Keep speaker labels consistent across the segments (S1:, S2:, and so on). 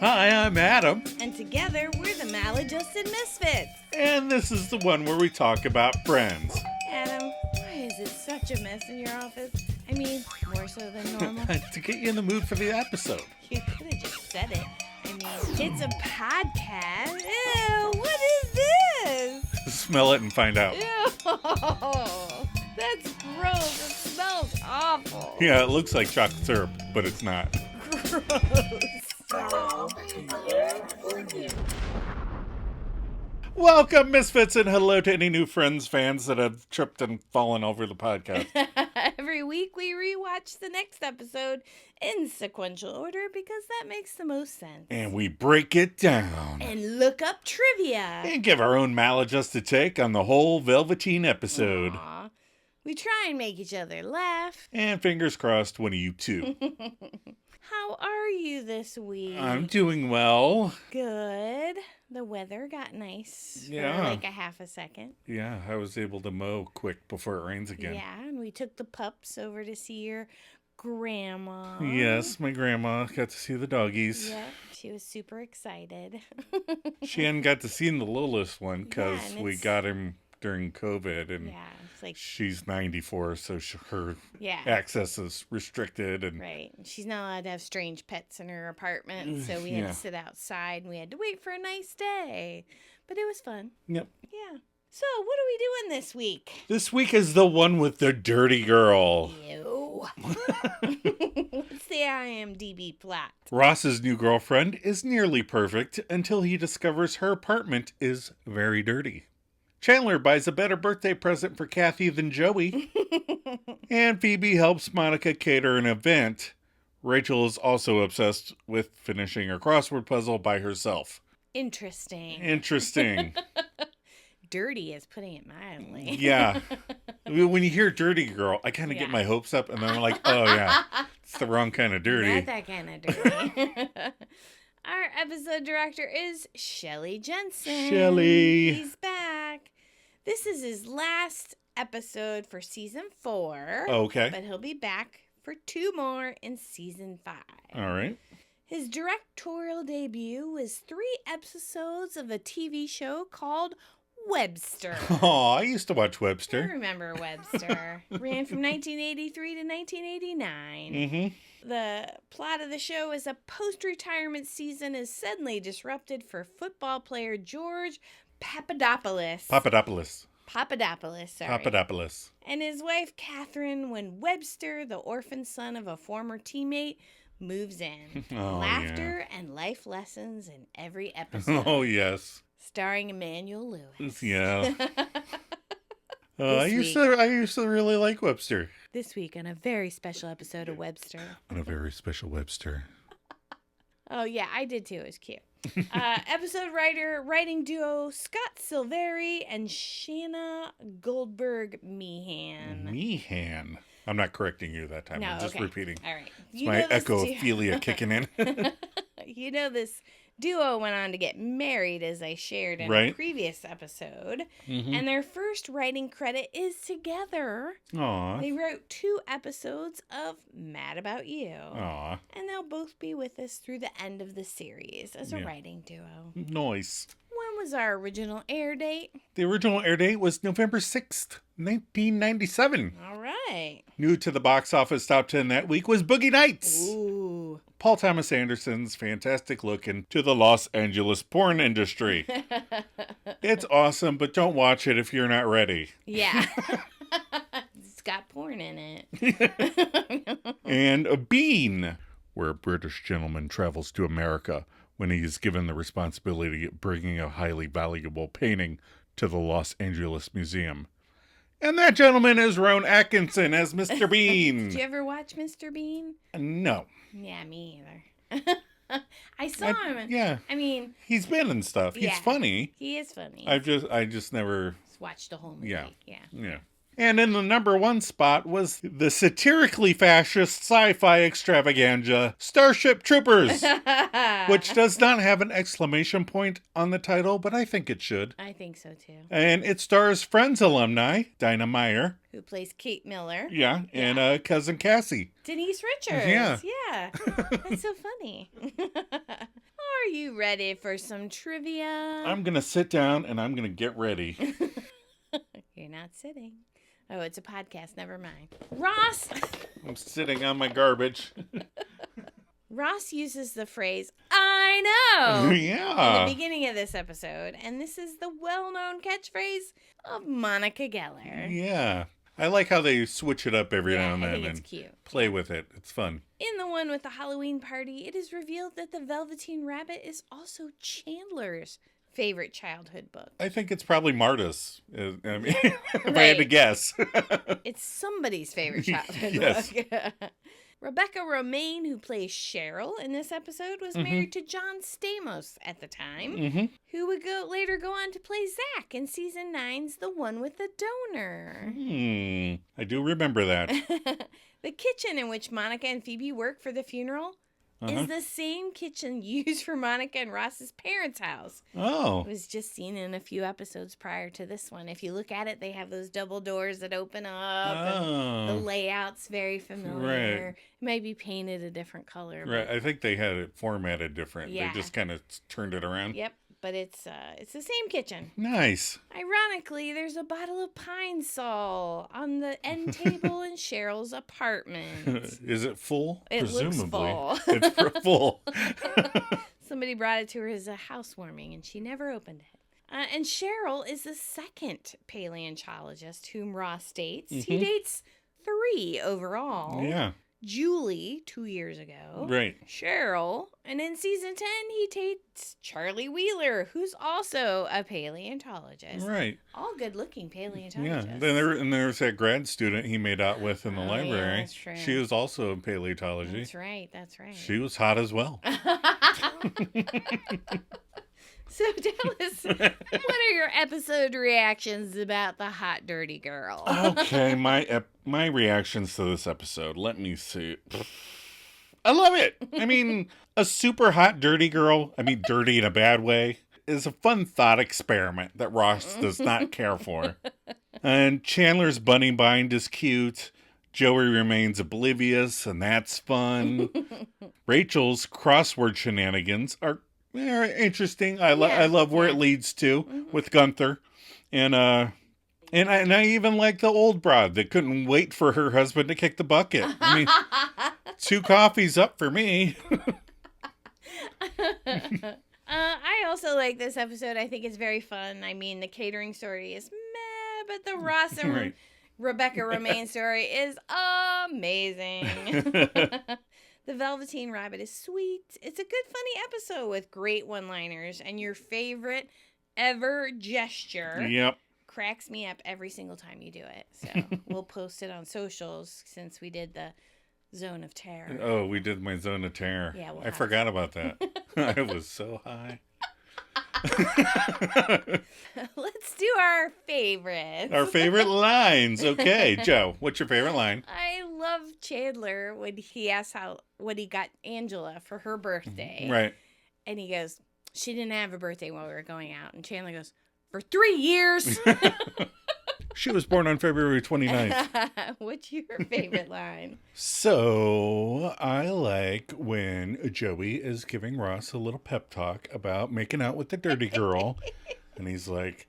S1: Hi, I'm Adam.
S2: And together, we're the Maladjusted Misfits.
S1: And this is the one where we talk about friends.
S2: Adam, why is it such a mess in your office? I mean, more so than normal.
S1: To get you in the mood for the episode.
S2: You could have just said it. I mean, it's a podcast. Ew, what is this?
S1: Smell it and find out.
S2: Ew, that's gross. It smells awful.
S1: Yeah, it looks like chocolate syrup, but it's not.
S2: Gross.
S1: Welcome, Misfits, and hello to any new Friends fans that have tripped and fallen over the podcast.
S2: Every week we rewatch the next episode in sequential order because that makes the most sense.
S1: And we break it down.
S2: And look up trivia.
S1: And give our own maladjusted take on the whole Velveteen episode.
S2: Aww. We try and make each other laugh.
S1: And fingers crossed, one of you two.
S2: How are you this week?
S1: I'm doing well.
S2: Good. The weather got nice for like a half a second.
S1: Yeah, I was able to mow quick before it rains again.
S2: Yeah, and we took the pups over to see your grandma.
S1: Yes, my grandma got to see the doggies.
S2: Yeah, she was super excited.
S1: She hadn't got to see the littlest one because we got him during COVID, and
S2: it's like
S1: she's 94, so her access is restricted. And
S2: right. She's not allowed to have strange pets in her apartment, so we had to sit outside, and we had to wait for a nice day. But it was fun.
S1: Yep.
S2: Yeah. So, what are we doing this week?
S1: This week is the one with the dirty girl.
S2: Ew. What's the IMDb plot?
S1: Ross's new girlfriend is nearly perfect until he discovers her apartment is very dirty. Chandler buys a better birthday present for Kathy than Joey. And Phoebe helps Monica cater an event. Rachel is also obsessed with finishing her crossword puzzle by herself. Interesting.
S2: Dirty is putting it mildly.
S1: Yeah. When you hear dirty girl, I kind of get my hopes up, and then I'm like, oh yeah, it's the wrong kind of dirty.
S2: Not that kind of dirty. Our episode director is Shelley Jensen.
S1: Shelley.
S2: He's back. This is his last episode for season 4.
S1: Okay.
S2: But he'll be back for 2 more in season 5.
S1: All right.
S2: His directorial debut was 3 episodes of a TV show called Webster.
S1: Oh, I used to watch Webster.
S2: I remember Webster. Ran from 1983 to 1989.
S1: Mm-hmm.
S2: The plot of the show is a post-retirement season is suddenly disrupted for football player George Papadopoulos.
S1: Papadopoulos.
S2: And his wife Catherine when Webster, the orphan son of a former teammate, moves in. Laughter and life lessons in every episode.
S1: Oh, yes.
S2: Starring Emmanuel Lewis.
S1: Yeah. I used to really like Webster.
S2: This week on a very special episode of Webster.
S1: On a very special Webster.
S2: Oh, yeah, I did too. It was cute. Episode writing duo Scott Silveri and Shanna Goldberg Meehan.
S1: Meehan. I'm not correcting you that time. I'm just repeating.
S2: All right.
S1: It's my echophilia kicking in.
S2: You know this duo went on to get married, as I shared in a previous episode. Mm-hmm. And their first writing credit is together.
S1: Aww.
S2: They wrote 2 episodes of Mad About You.
S1: Aww.
S2: And they'll both be with us through the end of the series as a writing duo.
S1: Nice.
S2: When was our original air date?
S1: The original air date was November 6th, 1997.
S2: All right.
S1: New to the box office top 10 that week was Boogie Nights.
S2: Ooh.
S1: Paul Thomas Anderson's fantastic look into the Los Angeles porn industry. It's awesome, but don't watch it if you're not ready.
S2: Yeah. It's got porn in it.
S1: And A Bean, where a British gentleman travels to America when he is given the responsibility of bringing a highly valuable painting to the Los Angeles Museum. And that gentleman is Rowan Atkinson as Mr. Bean.
S2: Did you ever watch Mr. Bean?
S1: No.
S2: Yeah, me either. I saw him.
S1: Yeah.
S2: I mean,
S1: he's been in stuff. He's funny.
S2: He is funny.
S1: I just never
S2: watched the whole movie.
S1: Yeah. And in the number 1 spot was the satirically fascist sci-fi extravaganza Starship Troopers, which does not have an exclamation point on the title, but I think it should.
S2: I think so too.
S1: And it stars Friends alumni, Dinah Meyer,
S2: who plays Kate Miller.
S1: Yeah, and Cousin Cassie.
S2: Denise Richards.
S1: Yeah.
S2: Yeah. That's so funny. All ready for some trivia?
S1: I'm going to sit down and I'm going to get ready.
S2: You're not sitting. Oh, it's a podcast. Never mind. Ross!
S1: I'm sitting on my garbage.
S2: Ross uses the phrase, I know,
S1: Yeah.
S2: in the beginning of this episode. And this is the well-known catchphrase of Monica Geller.
S1: Yeah. I like how they switch it up every now and then
S2: I think it's
S1: and
S2: cute.
S1: play with it. It's fun.
S2: In the one with the Halloween party, it is revealed that the Velveteen Rabbit is also Chandler's favorite childhood book.
S1: I think it's probably Marta's. I mean, if I had to guess.
S2: It's somebody's favorite childhood
S1: Yes.
S2: book. Rebecca Romaine, who plays Cheryl in this episode, was married to John Stamos at the time, who would later go on to play Zach in season 9's The One with the Donor.
S1: I do remember that.
S2: The kitchen in which Monica and Phoebe work for the funeral is the same kitchen used for Monica and Ross's parents' house.
S1: Oh.
S2: It was just seen in a few episodes prior to this one. If you look at it, they have those double doors that open up. And the layout's very familiar.
S1: Right.
S2: It might be painted a different color.
S1: Right. I think they had it formatted different.
S2: Yeah.
S1: They just kind of turned it around.
S2: Yep. But it's the same kitchen.
S1: Nice.
S2: Ironically, there's a bottle of Pine Sol on the end table in Cheryl's apartment.
S1: Is it full?
S2: It
S1: Presumably.
S2: looks full.
S1: It's full.
S2: Somebody brought it to her as a housewarming, and she never opened it. And Cheryl is the second paleontologist whom Ross dates. He dates 3 overall.
S1: Yeah.
S2: Julie 2 years ago.
S1: Right.
S2: Cheryl. And in season 10, he dates Charlie Wheeler, who's also a paleontologist.
S1: Right.
S2: All good-looking
S1: Yeah.
S2: paleontologists.
S1: Then there's that grad student he made out with in the library.
S2: Yeah, that's true.
S1: She was also in paleontology.
S2: That's right. That's right.
S1: She was hot as well.
S2: So tell us, what are your episode reactions about the hot, dirty girl?
S1: Okay, my reactions to this episode. Let me see. I love it. I mean, a super hot, dirty girl, I mean, dirty in a bad way, is a fun thought experiment that Ross does not care for. And Chandler's bunny bind is cute. Joey remains oblivious, and that's fun. Rachel's crossword shenanigans are interesting. I love where it leads to with Gunther. And I even like the old broad that couldn't wait for her husband to kick the bucket. I mean, 2 coffees up for me.
S2: I also like this episode. I think it's very fun. I mean, the catering story is meh, but the Ross and
S1: Right.
S2: Rebecca Romaine story is amazing. The Velveteen Rabbit is sweet. It's a good, funny episode with great one-liners, and your favorite ever gesture
S1: Yep.
S2: cracks me up every single time you do it. So we'll post it on socials since we did the Zone of Terror.
S1: Oh, we did my zone of terror.
S2: Yeah, we'll
S1: I
S2: have
S1: forgot about that. I was so high.
S2: Let's do our favorites.
S1: Our favorite lines. Okay, Joe, what's your favorite line?
S2: I love Chandler when he asks what he got Angela for her birthday.
S1: Right.
S2: And he goes, she didn't have a birthday while we were going out. And Chandler goes, for 3 years.
S1: She was born on February 29th.
S2: What's your favorite line?
S1: So, I like when Joey is giving Ross a little pep talk about making out with the dirty girl. And he's like,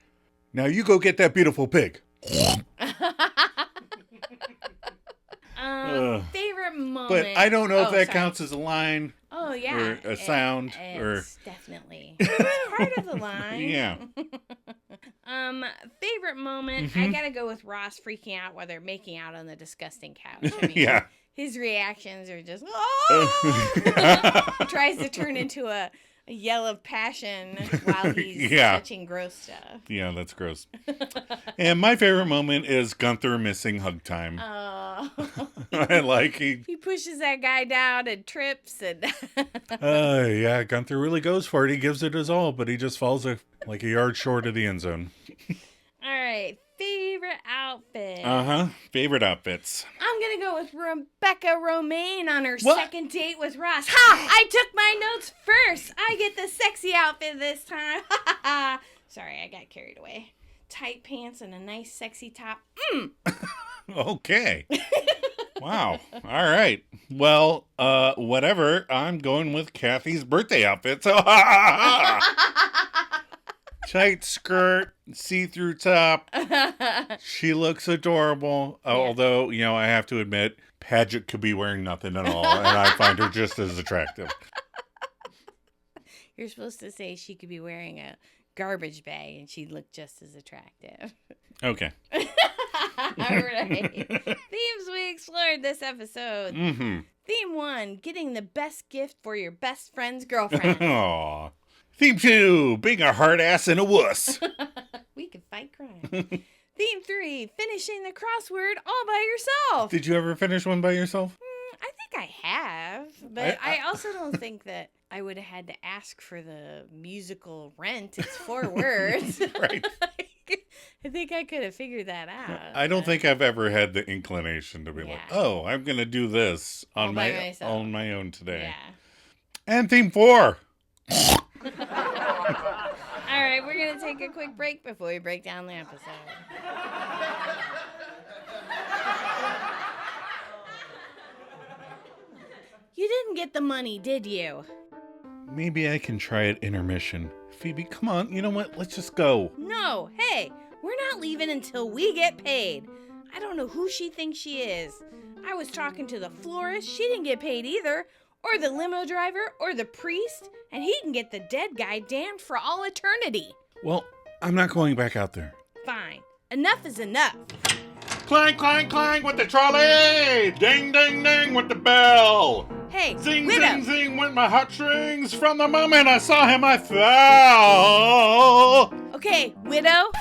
S1: now you go get that beautiful pig.
S2: Favorite moment.
S1: But I don't know if that
S2: sorry.
S1: counts as a line.
S2: Oh, yeah.
S1: Or a sound.
S2: It's definitely. It's part of the line.
S1: Yeah.
S2: Favorite moment. I gotta go with Ross freaking out while they're making out on the disgusting couch. I mean,
S1: Yeah.
S2: His reactions are just, oh! Tries to turn into a yell of passion while he's touching gross stuff.
S1: Yeah, that's gross. And my favorite moment is Gunther missing hug time.
S2: Oh.
S1: I like
S2: He pushes that guy down and trips and
S1: yeah, Gunther really goes for it. He gives it his all, but he just falls like a yard short of the end zone.
S2: All right, favorite outfit.
S1: Favorite outfits.
S2: I'm gonna go with Rebecca Romaine on her second date with Ross. Ha! I took my notes first. I get the sexy outfit this time. Sorry, I got carried away. Tight pants and a nice sexy top.
S1: Okay. Wow. All right. Well, whatever. I'm going with Kathy's birthday outfit. So, tight skirt, see-through top. She looks adorable.
S2: Yeah.
S1: Although, I have to admit, Paget could be wearing nothing at all, and I find her just as attractive.
S2: You're supposed to say she could be wearing a garbage bag and she'd look just as attractive.
S1: Okay.
S2: All right. Themes we explored this episode.
S1: Mm-hmm.
S2: Theme 1, getting the best gift for your best friend's girlfriend.
S1: Aww. Theme 2, being a hard ass and a wuss.
S2: We can fight crime. Theme 3, finishing the crossword all by yourself.
S1: Did you ever finish one by yourself?
S2: I think I have, but I also don't think that I would have had to ask for the musical rent. It's 4 words.
S1: Right.
S2: I think I could have figured that out.
S1: I don't think I've ever had the inclination to be like, oh, I'm going to do this on my own today.
S2: Yeah.
S1: And theme 4.
S2: All right, we're going to take a quick break before we break down the episode. You didn't get the money, did you?
S1: Maybe I can try at intermission. Phoebe, come on. You know what? Let's just go.
S2: No. Hey, we're not leaving until we get paid. I don't know who she thinks she is. I was talking to the florist. She didn't get paid either. Or the limo driver. Or the priest. And he can get the dead guy damned for all eternity.
S1: Well, I'm not going back out there.
S2: Fine. Enough is enough.
S1: Clang, clang, clang with the trolley! Ding, ding, ding with the bell!
S2: Hey,
S1: Zing,
S2: widow.
S1: zing, zing with my heartstrings. From the moment I saw him, I fell.
S2: Okay, widow.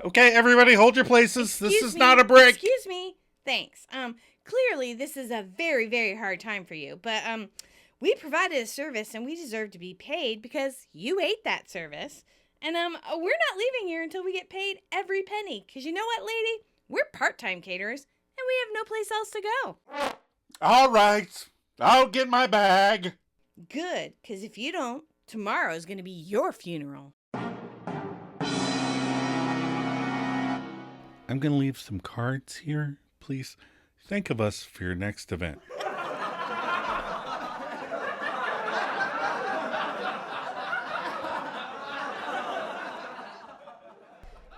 S1: Okay, everybody hold your places. This is not a break.
S2: Excuse me. Thanks. Clearly this is a very, very hard time for you, but we provided a service and we deserve to be paid because you ate that service. And we're not leaving here until we get paid every penny. Cause you know what, lady? We're part-time caterers and we have no place else to go.
S1: All right. I'll get my bag.
S2: Good, cause if you don't, tomorrow's gonna be your funeral.
S1: I'm going to leave some cards here. Please think of us for your next event.
S2: All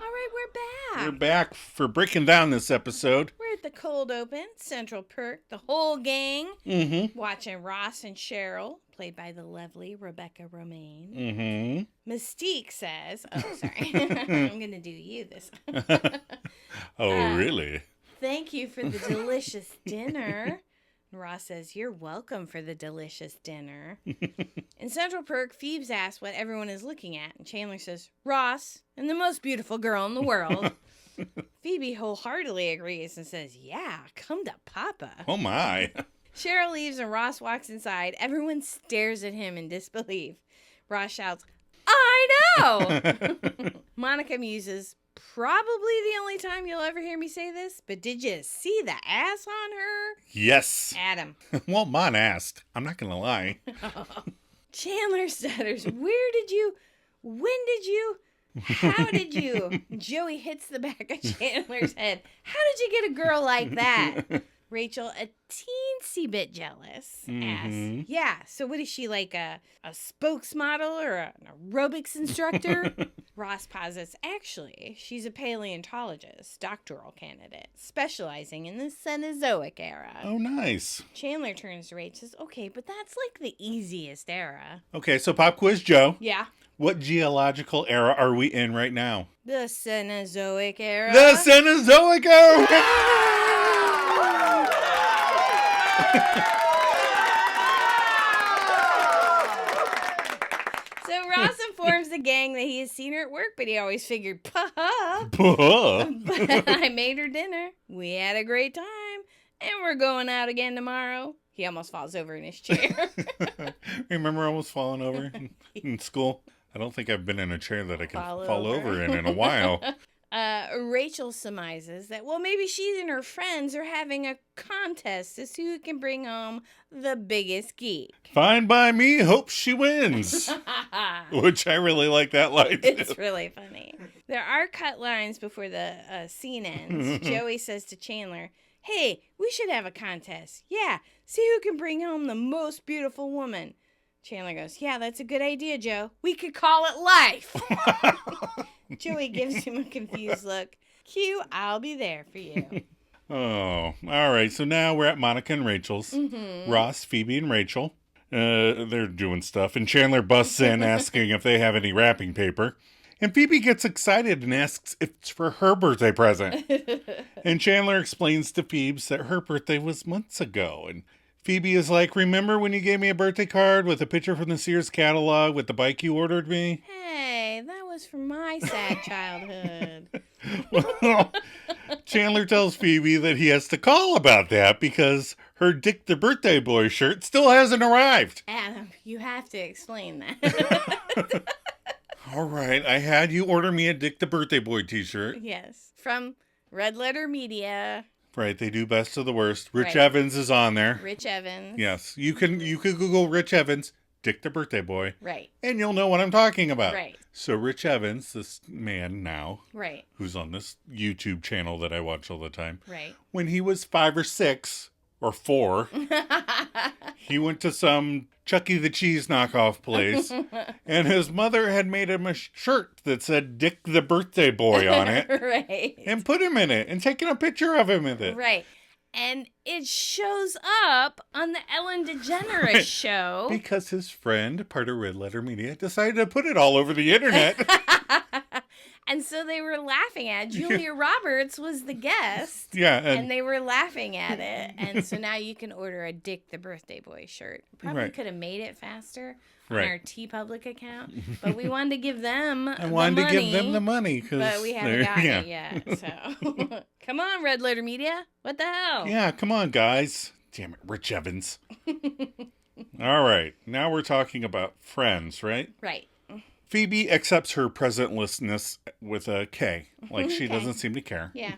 S2: right, we're back.
S1: We're back for breaking down this episode.
S2: We're at the cold open, Central Perk, the whole gang,
S1: Mm-hmm.
S2: watching Ross and Cheryl, played by the lovely Rebecca Romaine.
S1: Mm-hmm.
S2: Mystique says, oh, sorry, I'm going to do you this.
S1: Oh, really?
S2: Thank you for the delicious dinner. Ross says, you're welcome for the delicious dinner. In Central Perk, Phoebe's asked what everyone is looking at, and Chandler says, Ross, and the most beautiful girl in the world. Phoebe wholeheartedly agrees and says, yeah, come to Papa.
S1: Oh, my.
S2: Cheryl leaves and Ross walks inside. Everyone stares at him in disbelief. Ross shouts, I know! Monica muses, probably the only time you'll ever hear me say this, but did you see the ass on her?
S1: Yes.
S2: Adam.
S1: Well, Mon asked. I'm not going to lie.
S2: Chandler stutters, when did you, how did you? Joey hits the back of Chandler's head. How did you get a girl like that? Rachel, a teensy bit jealous, asks, yeah, so what is she, like a spokesmodel or an aerobics instructor? Ross posits, actually, she's a paleontologist, doctoral candidate, specializing in the Cenozoic era.
S1: Oh, nice.
S2: Chandler turns to Rach and says, okay, but that's like the easiest era.
S1: Okay, so Pop Quiz Joe.
S2: Yeah.
S1: What geological era are we in right now?
S2: The Cenozoic era.
S1: The Cenozoic era!
S2: So Ross informs the gang that he has seen her at work, but he always figured, But I made her dinner. We had a great time, and we're going out again tomorrow. He almost falls over in his chair.
S1: Remember almost falling over in school? I don't think I've been in a chair that I can fall over in a while.
S2: Rachel surmises that, well, maybe she and her friends are having a contest to see who can bring home the biggest geek.
S1: Fine by me, hope she wins. Which I really like that line.
S2: It's really funny. There are cut lines before the scene ends. Joey says to Chandler, Hey, we should have a contest. Yeah, see who can bring home the most beautiful woman. Chandler goes, yeah, that's a good idea, Joe. We could call it life. Joey gives him a confused look. Q, I'll be there for you.
S1: Oh, all right. So now we're at Monica and Rachel's.
S2: Mm-hmm.
S1: Ross, Phoebe, and Rachel. They're doing stuff. And Chandler busts in asking if they have any wrapping paper. And Phoebe gets excited and asks if it's for her birthday present. And Chandler explains to Phoebe that her birthday was months ago. And Phoebe is like, remember when you gave me a birthday card with a picture from the Sears catalog with the bike you ordered me?
S2: Hey, that was from my sad childhood.
S1: Well, Chandler tells Phoebe that he has to call about that because her Dick the Birthday Boy shirt still hasn't arrived.
S2: Adam, you have to explain that.
S1: All right, I had you order me a Dick the Birthday Boy t-shirt.
S2: Yes, from Red Letter Media.
S1: Right, they do best of the worst. Rich
S2: Right.
S1: Evans is on there.
S2: Rich Evans.
S1: Yes, you can Google Rich Evans, Dick the Birthday Boy,
S2: Right,
S1: and you'll know what I'm talking about.
S2: right,
S1: So Rich Evans, this man now,
S2: right,
S1: who's on this YouTube channel that I watch all the time,
S2: right.
S1: when he was 5 or 6 or 4, he went to some Chucky the Cheese knockoff place, and his mother had made him a shirt that said Dick the Birthday Boy on it,
S2: Right.
S1: and put him in it, and taken a picture of him with it.
S2: Right. And it shows up on the Ellen DeGeneres
S1: Right.
S2: show.
S1: Because his friend, part of Red Letter Media, decided to put it all over the internet.
S2: And so they were laughing at it. Julia Roberts was the guest.
S1: Yeah.
S2: And they were laughing at it. And so now you can order a Dick the Birthday Boy shirt. Probably
S1: Right.
S2: could have made it faster on
S1: Right.
S2: our TeePublic account. But we wanted to give them
S1: I wanted to give them the money.
S2: But we haven't gotten it yet. So come on, Red Letter Media. What the hell?
S1: Yeah, come on, guys. Damn it, Rich Evans. All right. Now we're talking about friends, right?
S2: Right.
S1: Phoebe accepts her presentlessness with a K. Like, she
S2: Okay.
S1: doesn't seem to care.
S2: Yeah.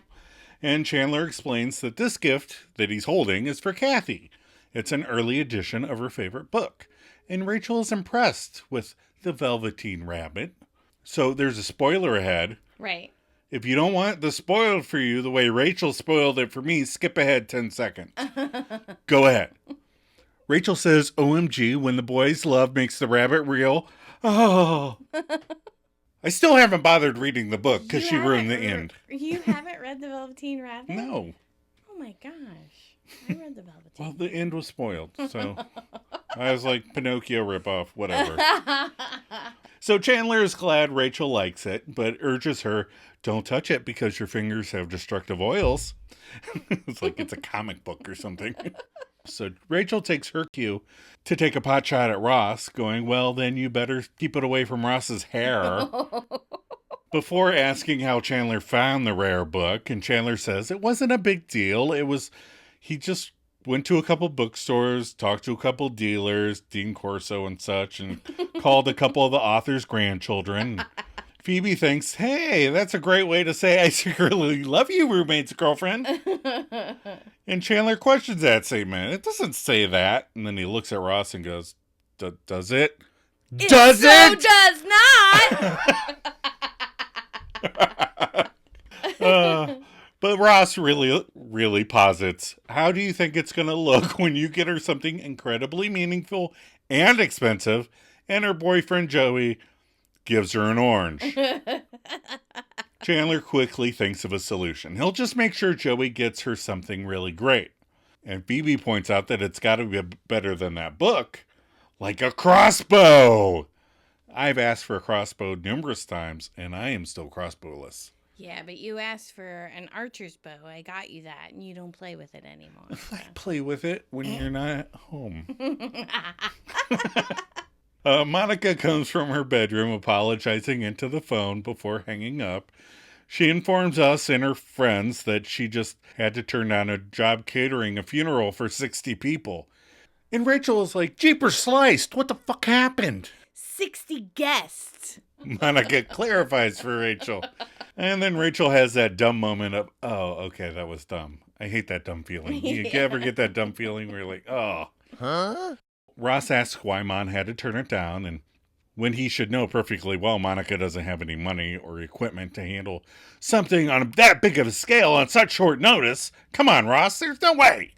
S1: And Chandler explains that this gift that he's holding is for Kathy. It's an early edition of her favorite book. And Rachel is impressed with the Velveteen Rabbit. So there's a spoiler ahead.
S2: Right.
S1: If you don't want the spoiled for you the way Rachel spoiled it for me, skip ahead 10 seconds. Go ahead. Rachel says, OMG, when the boys' love makes the rabbit real. Oh. I still haven't bothered reading the book because she ruined the end.
S2: You haven't read The Velveteen Rabbit?
S1: No.
S2: Oh my gosh. I read The Velveteen.
S1: Well, the end was spoiled, so I was like, Pinocchio ripoff, whatever. So Chandler is glad Rachel likes it, but urges her, don't touch it because your fingers have destructive oils. It's like it's a comic book or something. So Rachel takes her cue to take a pot shot at Ross, going, well, then you better keep it away from Ross's hair. Before asking how Chandler found the rare book, and Chandler says it wasn't a big deal. He just went to a couple bookstores, talked to a couple dealers, Dean Corso and such, and called a couple of the author's grandchildren. Phoebe thinks, hey, that's a great way to say I secretly love you, roommate's girlfriend. And Chandler questions that statement. It doesn't say that. And then he looks at Ross and goes, does it? Does it?
S2: Does not.
S1: But Ross really posits, how do you think it's going to look when you get her something incredibly meaningful and expensive, and her boyfriend Joey gives her an orange? Chandler quickly thinks of a solution. He'll just make sure Joey gets her something really great. And Phoebe points out that it's got to be better than that book, like a crossbow. I've asked for a crossbow numerous times, and I am still crossbowless.
S2: Yeah, but you asked for an archer's bow. I got you that, and you don't play with it anymore. So.
S1: I play with it when you're not at home. Monica comes from her bedroom apologizing into the phone before hanging up. She informs us and her friends that she just had to turn down a job catering a funeral for 60 people. And Rachel is like, Jeepers sliced, what the fuck happened?
S2: 60 guests.
S1: Monica clarifies for Rachel. And then Rachel has that dumb moment of, oh, okay, that was dumb. I hate that dumb feeling. You ever get that dumb feeling where you're like, oh.
S3: Huh?
S1: Ross asks why Mon had to turn it down, and when he should know perfectly well Monica doesn't have any money or equipment to handle something on that big of a scale on such short notice. Come on, Ross, there's no way.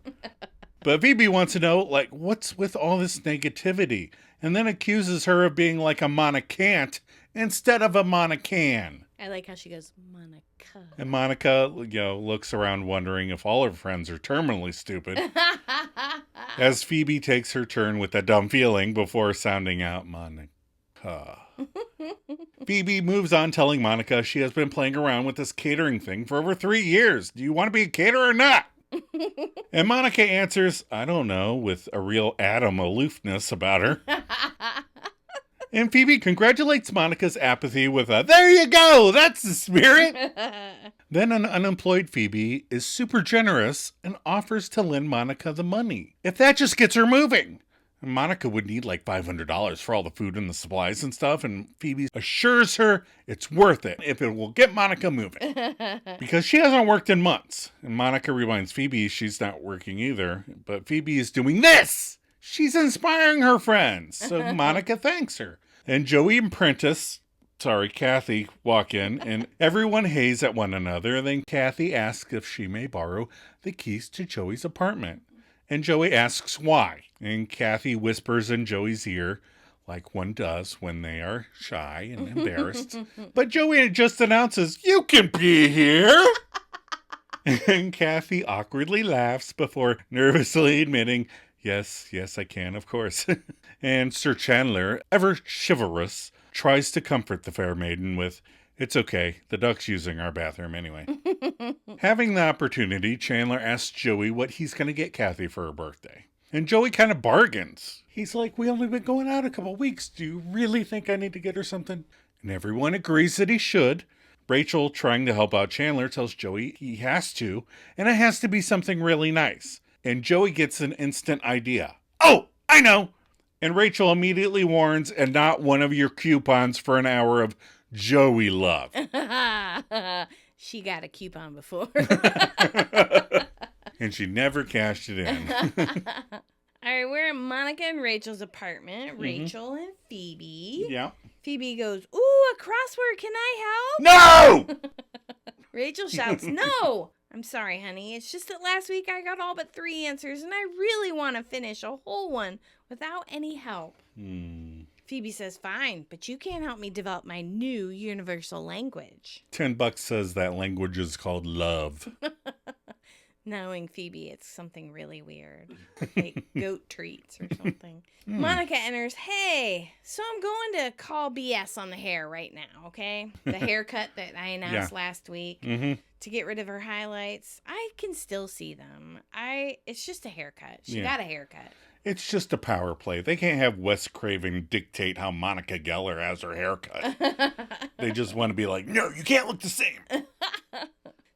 S1: But Phoebe wants to know, like, what's with all this negativity? And then accuses her of being like a Monicant instead of a Monican.
S2: I like how she goes, Monica.
S1: And Monica, looks around wondering if all her friends are terminally stupid. As Phoebe takes her turn with a dumb feeling before sounding out Monica. Phoebe moves on telling Monica she has been playing around with this catering thing for over 3 years. Do you want to be a caterer or not? And Monica answers, I don't know, with a real Adam aloofness about her. And Phoebe congratulates Monica's apathy with a, there you go, that's the spirit. Then an unemployed Phoebe is super generous and offers to lend Monica the money, if that just gets her moving. And Monica would need like $500 for all the food and the supplies and stuff, and Phoebe assures her it's worth it if it will get Monica moving. Because she hasn't worked in months. And Monica reminds Phoebe she's not working either, but Phoebe is doing this! She's inspiring her friends, so Monica thanks her. And Joey and Kathy walk in, and everyone hays at one another. And then Kathy asks if she may borrow the keys to Joey's apartment. And Joey asks why. And Kathy whispers in Joey's ear, like one does when they are shy and embarrassed. But Joey just announces, you can be here! And Kathy awkwardly laughs before nervously admitting, yes, I can, of course. And Sir Chandler, ever chivalrous, tries to comfort the fair maiden with, it's okay, the duck's using our bathroom anyway. Having the opportunity, Chandler asks Joey what he's going to get Kathy for her birthday. And Joey kind of bargains. He's like, we only been going out a couple weeks. Do you really think I need to get her something? And everyone agrees that he should. Rachel, trying to help out Chandler, tells Joey he has to, and it has to be something really nice. And Joey gets an instant idea. Oh, I know! And Rachel immediately warns, and not one of your coupons for an hour of Joey love.
S2: She got a coupon before.
S1: And she never cashed it in.
S2: All right, we're in Monica and Rachel's apartment. Rachel and Phoebe.
S1: Yeah.
S2: Phoebe goes, ooh, a crossword, can I help?
S1: No!
S2: Rachel shouts, no! I'm sorry, honey. It's just that last week I got all but 3 answers, and I really want to finish a whole one without any help. Phoebe says, fine, but you can't help me develop my new universal language.
S1: $10 says that language is called love.
S2: Knowing Phoebe, it's something really weird, like goat treats or something. Monica enters, hey, so I'm going to call BS on the hair right now, okay? The haircut that I announced last week to get rid of her highlights. I can still see them. It's just a haircut. She got a haircut.
S1: It's just a power play. They can't have Wes Craven dictate how Monica Geller has her haircut. They just want to be like, no, you can't look the same.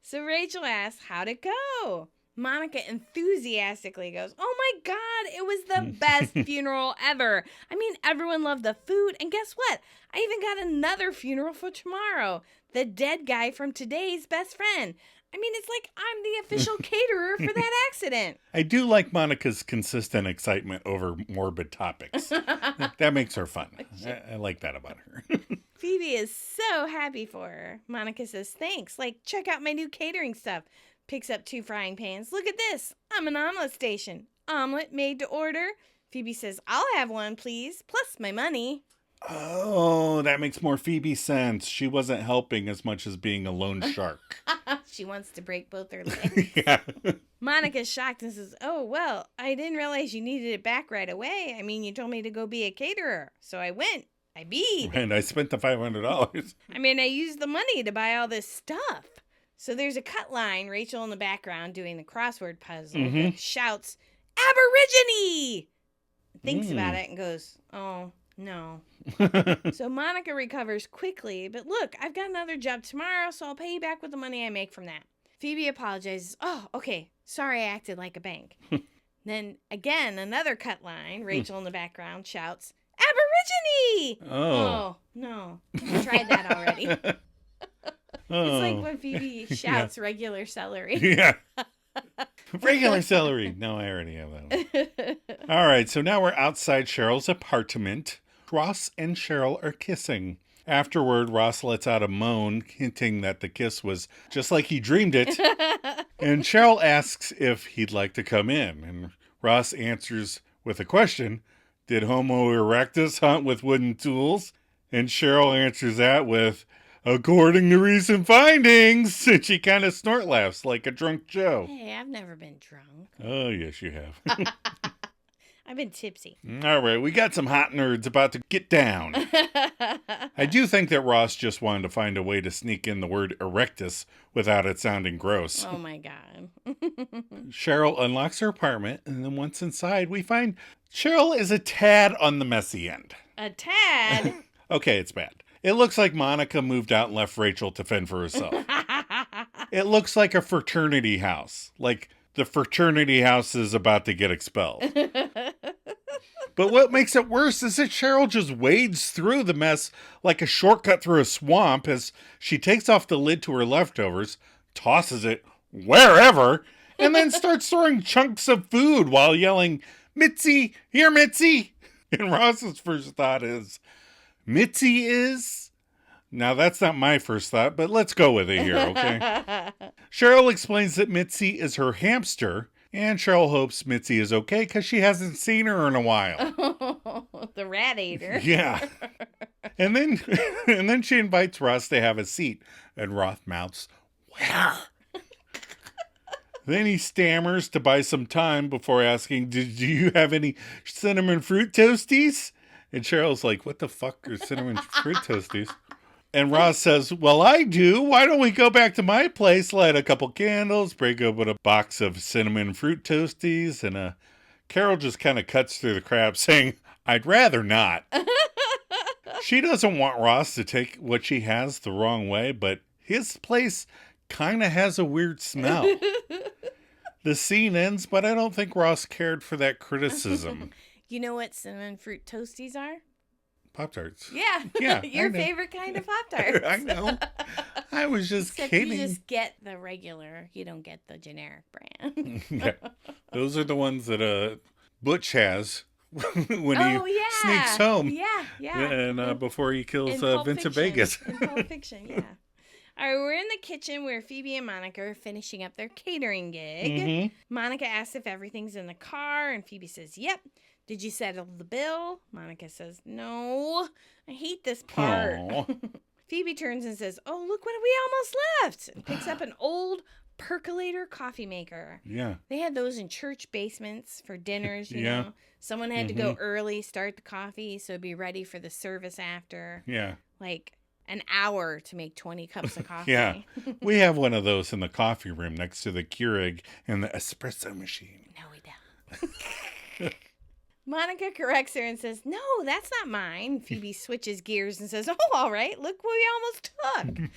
S2: So Rachel asks, how'd it go? Monica enthusiastically goes, oh my God, it was the best funeral ever. I mean, everyone loved the food. And guess what? I even got another funeral for tomorrow. The dead guy from today's best friend. I mean, it's like I'm the official caterer for that accident.
S1: I do like Monica's consistent excitement over morbid topics. That makes her fun. I like that about her.
S2: Phoebe is so happy for her. Monica says, thanks. Like, check out my new catering stuff. Picks up 2 frying pans. Look at this. I'm an omelet station. Omelet made to order. Phoebe says, I'll have one, please. Plus my money.
S1: Oh, that makes more Phoebe sense. She wasn't helping as much as being a loan shark.
S2: She wants to break both her legs.
S1: Yeah.
S2: Monica's shocked and says, oh, well, I didn't realize you needed it back right away. I mean, you told me to go be a caterer. So I went. I beat.
S1: And I spent the $500.
S2: I mean, I used the money to buy all this stuff. So there's a cut line, Rachel in the background doing the crossword puzzle, that shouts, Aborigine! Thinks about it and goes, oh, no. So Monica recovers quickly, but look, I've got another job tomorrow, so I'll pay you back with the money I make from that. Phoebe apologizes. Oh, okay. Sorry I acted like a bank. Then again, another cut line, Rachel in the background shouts, Aborigine! Oh, no. I tried that already. It's like when Phoebe shouts regular celery.
S1: Yeah. Regular celery. No, I already have that one. All right, so now we're outside Cheryl's apartment. Ross and Cheryl are kissing. Afterward, Ross lets out a moan, hinting that the kiss was just like he dreamed it. And Cheryl asks if he'd like to come in. And Ross answers with a question. Did Homo erectus hunt with wooden tools? And Cheryl answers that with, according to recent findings. And she kind of snort laughs like a drunk Joe.
S2: Hey, I've never been drunk.
S1: Oh, yes, you have.
S2: I've been tipsy.
S1: All right, we got some hot nerds about to get down. I do think that Ross just wanted to find a way to sneak in the word erectus without it sounding gross.
S2: Oh, my God.
S1: Cheryl unlocks her apartment, and then once inside, we find Cheryl is a tad on the messy end.
S2: A tad?
S1: Okay, it's bad. It looks like Monica moved out and left Rachel to fend for herself. It looks like a fraternity house. Like the fraternity house is about to get expelled. But what makes it worse is that Cheryl just wades through the mess like a shortcut through a swamp as she takes off the lid to her leftovers, tosses it wherever, and then starts throwing chunks of food while yelling, Mitzi, here, Mitzi. And Ross's first thought is, Mitzi is? Now, that's not my first thought, but let's go with it here, okay? Cheryl explains that Mitzi is her hamster, and Cheryl hopes Mitzi is okay because she hasn't seen her in a while.
S2: The rat eater.
S1: Yeah. And then she invites Ross to have a seat, and Ross mouths, where? Then he stammers to buy some time before asking, do you have any cinnamon fruit toasties? And Cheryl's like, what the fuck are cinnamon fruit toasties? And Ross says, well, I do. Why don't we go back to my place, light a couple candles, break open a box of cinnamon fruit toasties, and Carol just kind of cuts through the crap saying, I'd rather not. She doesn't want Ross to take what she has the wrong way, but his place kind of has a weird smell. The scene ends, but I don't think Ross cared for that criticism.
S2: You know what cinnamon fruit toasties are?
S1: Pop-Tarts.
S2: Yeah. Your favorite kind of Pop-Tarts.
S1: I know. I was just
S2: Except
S1: kidding.
S2: You just get the regular. You don't get the generic brand.
S1: Yeah. Those are the ones that Butch has when he sneaks home.
S2: Yeah.
S1: And before he kills
S2: Pulp
S1: Vincent
S2: Fiction.
S1: Vegas.
S2: In Pulp Fiction, yeah. All right, we're in the kitchen where Phoebe and Monica are finishing up their catering gig.
S1: Mm-hmm.
S2: Monica asks if everything's in the car, and Phoebe says, yep. Did you settle the bill? Monica says, no. I hate this part. Phoebe turns and says, oh, look what we almost left. And picks up an old percolator coffee maker.
S1: Yeah.
S2: They had those in church basements for dinners, you
S1: Yeah.
S2: know. Someone had to go early, start the coffee, so be ready for the service after.
S1: Yeah.
S2: Like an hour to make 20 cups of coffee.
S1: Yeah. We have one of those in the coffee room next to the Keurig and the espresso machine.
S2: No, we don't. Monica corrects her and says, no, that's not mine. Phoebe switches gears and says, oh, all right, look what we almost took.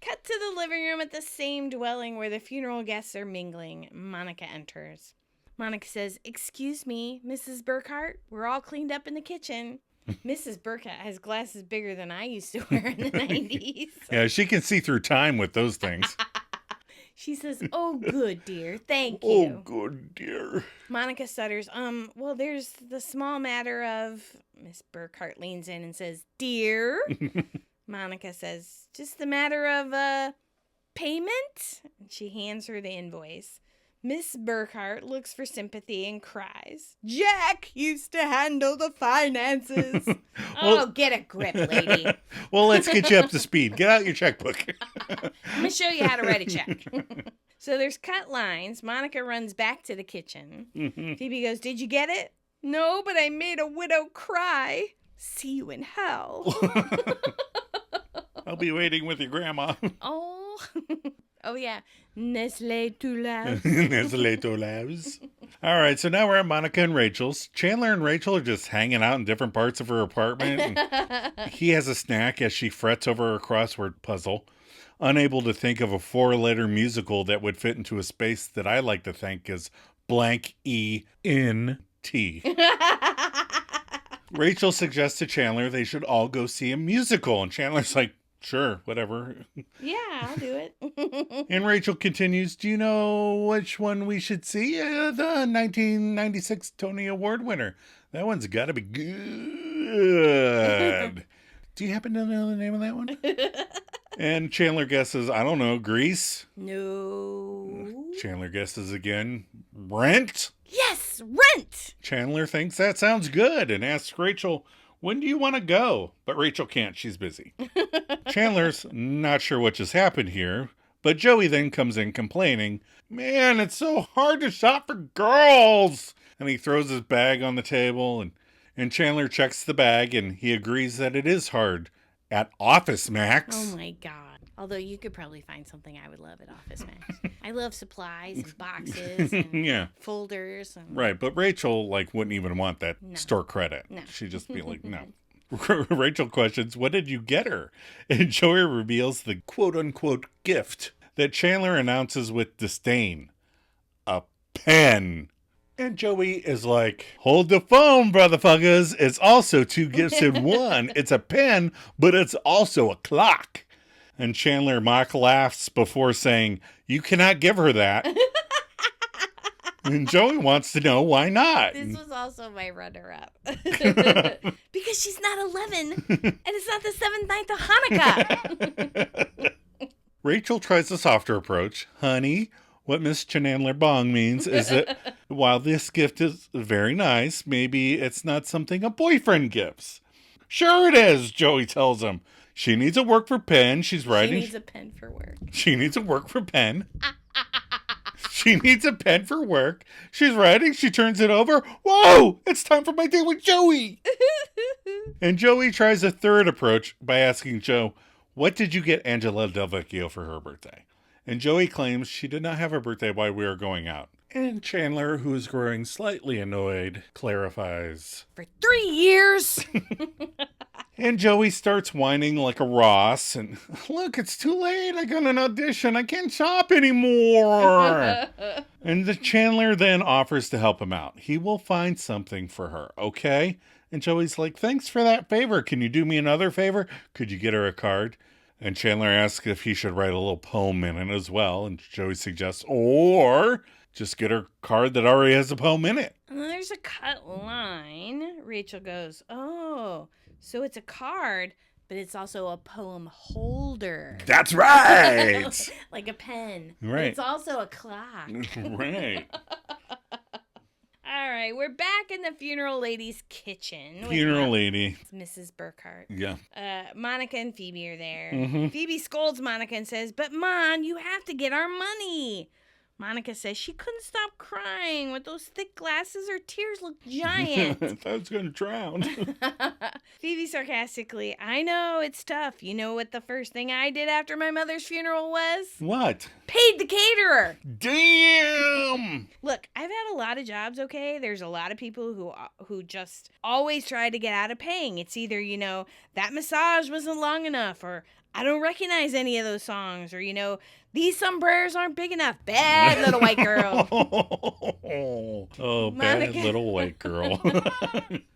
S2: Cut to the living room at the same dwelling where the funeral guests are mingling. Monica enters. Monica says, excuse me, Mrs. Burkhart, we're all cleaned up in the kitchen. Mrs. Burkhart has glasses bigger than I used to wear in the 90s.
S1: Yeah, she can see through time with those things.
S2: She says, oh, good, dear. Thank you.
S1: Oh, good, dear.
S2: Monica stutters, well, there's the small matter of... Miss Burkhart leans in and says, dear. Monica says, just the matter of, payment? And she hands her the invoice. Miss Burkhart looks for sympathy and cries, Jack used to handle the finances. Oh, get a grip, lady.
S1: Well, let's get you up to speed. Get out your checkbook.
S2: I'm going to show you how to write a check. So there's cut lines. Monica runs back to the kitchen. Phoebe goes, did you get it? No, but I made a widow cry. See you in hell.
S1: I'll be waiting with your grandma.
S2: Oh. Oh, yeah. Nestle to love.
S1: Nestle to loves. All right, so now we're at Monica and Rachel's. Chandler and Rachel are just hanging out in different parts of her apartment. He has a snack as she frets over her crossword puzzle, unable to think of a 4-letter musical that would fit into a space that I like to think is blank E-N-T. Rachel suggests to Chandler they should all go see a musical, and Chandler's like, sure, whatever.
S2: Yeah, I'll do it.
S1: And Rachel continues, do you know which one we should see? The 1996 Tony Award winner. That one's got to be good. Good. Do you happen to know the name of that one? And Chandler guesses, I don't know, Grease?
S2: No.
S1: Chandler guesses again, Rent?
S2: Yes, Rent!
S1: Chandler thinks that sounds good and asks Rachel, when do you want to go? But Rachel can't, she's busy. Chandler's not sure what just happened here, but Joey then comes in complaining, man, it's so hard to shop for girls! And he throws his bag on the table, and Chandler checks the bag, and he agrees that it is hard at Office Max.
S2: Oh my God. Although you could probably find something I would love at Office Max. I love supplies and boxes and
S1: Yeah.
S2: folders. And...
S1: Right, but Rachel, wouldn't even want that store credit.
S2: No.
S1: She'd just be like, no. Rachel questions, what did you get her? And Joey reveals the quote-unquote gift that Chandler announces with disdain. A pen. And Joey is like, hold the phone, brotherfuckers. It's also two gifts in one. It's a pen, but it's also a clock. And Chandler mock laughs before saying, you cannot give her that. And Joey wants to know why not.
S2: This was also my runner-up. Because she's not 11, and it's not the 7th night of Hanukkah.
S1: Rachel tries a softer approach. Honey, what Miss Chandler Bong means is that while this gift is very nice, maybe it's not something a boyfriend gives. Sure it is, Joey tells him. She needs a work for pen. She's writing.
S2: She needs a pen for work.
S1: She needs a work for pen. She needs a pen for work. She's writing. She turns it over. Whoa! It's time for my date with Joey. And Joey tries a third approach by asking Joe, what did you get Angela Del Vecchio for her birthday? And Joey claims she did not have a birthday while we were going out. And Chandler, who is growing slightly annoyed, clarifies.
S2: For 3 years!
S1: And Joey starts whining like a Ross. And look, it's too late. I got an audition. I can't shop anymore. And the Chandler then offers to help him out. He will find something for her, okay? And Joey's like, thanks for that favor. Can you do me another favor? Could you get her a card? And Chandler asks if he should write a little poem in it as well. And Joey suggests, or just get her a card that already has a poem in it.
S2: And then there's a cut line. Rachel goes, oh, so it's a card, but it's also a poem holder.
S1: That's right.
S2: Like a pen.
S1: Right.
S2: It's also a clock.
S1: Right.
S2: All right, we're back in the funeral lady's kitchen.
S1: Funeral lady.
S2: It's Mrs. Burkhart.
S1: Yeah.
S2: Monica and Phoebe are there.
S1: Mm-hmm.
S2: Phoebe scolds Monica and says, but Mon, you have to get our money. Monica says she couldn't stop crying. With those thick glasses, her tears look giant.
S1: I thought I was going to drown.
S2: Phoebe sarcastically, I know, it's tough. You know what the first thing I did after my mother's funeral was?
S1: What?
S2: Paid the caterer.
S1: Damn!
S2: Look, I've had a lot of jobs, okay? There's a lot of people who just always try to get out of paying. It's either, that massage wasn't long enough, or I don't recognize any of those songs, or, these sombreros aren't big enough. Bad little white girl.
S1: Oh, bad little white girl.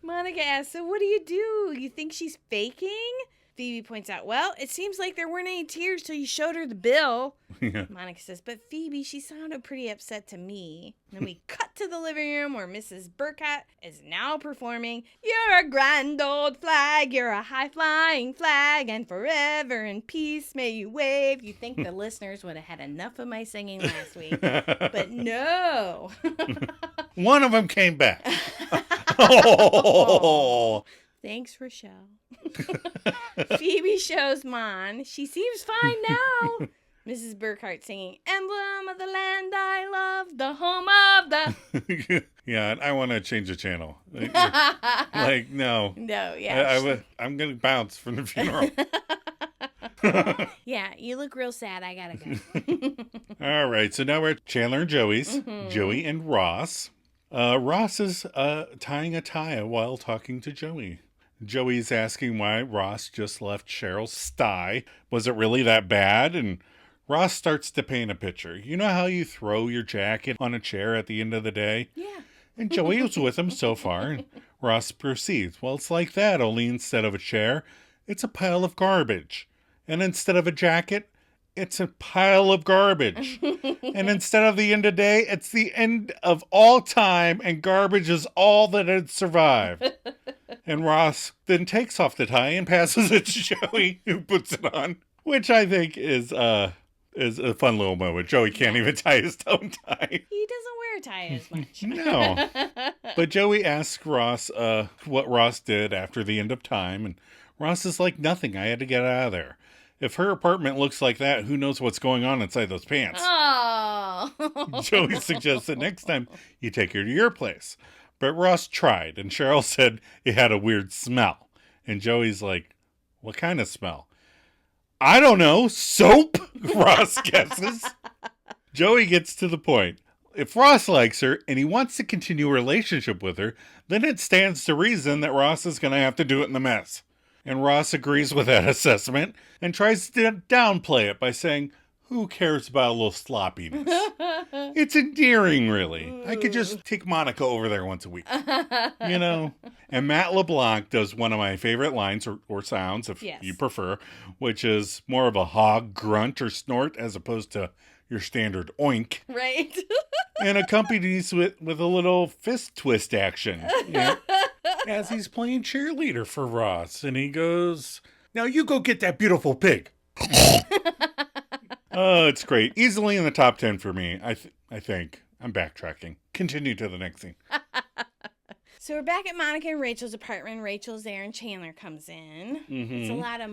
S2: Monica asks, so what do? You think she's faking? Phoebe points out, well, it seems like there weren't any tears till you showed her the bill. Yeah. Monica says, but Phoebe, she sounded pretty upset to me. And then we cut to the living room where Mrs. Burkhart is now performing, you're a grand old flag, you're a high-flying flag, and forever in peace may you wave. You think the listeners would have had enough of my singing last week. But no.
S1: One of them came back. Oh.
S2: Thanks, Rochelle. Phoebe shows Mon. She seems fine now. Mrs. Burkhart singing, emblem of the land I love, the home of the...
S1: Yeah, I want to change the channel. No.
S2: No, yeah.
S1: I'm going to bounce from the funeral.
S2: Yeah, you look real sad. I gotta go.
S1: All right, so now we're at Chandler and Joey's. Mm-hmm. Joey and Ross. Ross is tying a tie while talking to Joey. Joey's asking why Ross just left Cheryl's sty. Was it really that bad? And Ross starts to paint a picture. You know how you throw your jacket on a chair at the end of the day?
S2: Yeah.
S1: And Joey was with him so far. And Ross proceeds, well, it's like that, only instead of a chair, it's a pile of garbage. And instead of a jacket, it's a pile of garbage. And instead of the end of day, it's the end of all time, and garbage is all that had survived. And Ross then takes off the tie and passes it to Joey, who puts it on, which I think is a fun little moment. Joey can't even tie his own tie.
S2: He doesn't wear a tie as much.
S1: No. But Joey asks Ross what Ross did after the end of time, and Ross is like, nothing. I had to get out of there. If her apartment looks like that, who knows what's going on inside those pants?
S2: Oh.
S1: Joey suggests that next time you take her to your place. But Ross tried, and Cheryl said it had a weird smell. And Joey's like, what kind of smell? I don't know. Soap? Ross guesses. Joey gets to the point. If Ross likes her and he wants to continue a relationship with her, then it stands to reason that Ross is going to have to do it in the mess. And Ross agrees with that assessment and tries to downplay it by saying, who cares about a little sloppiness? It's endearing, really. I could just take Monica over there once a week. You know? And Matt LeBlanc does one of my favorite lines, or sounds, if you prefer, which is more of a hog grunt or snort as opposed to your standard oink.
S2: Right.
S1: And accompanies with a little fist twist action. You know, as he's playing cheerleader for Ross. And he goes, now you go get that beautiful pig. Oh, it's great. Easily in the top 10 for me, I think. I'm backtracking. Continue to the next scene.
S2: So we're back at Monica and Rachel's apartment. Rachel's there and Chandler comes in. Mm-hmm. It's a lot of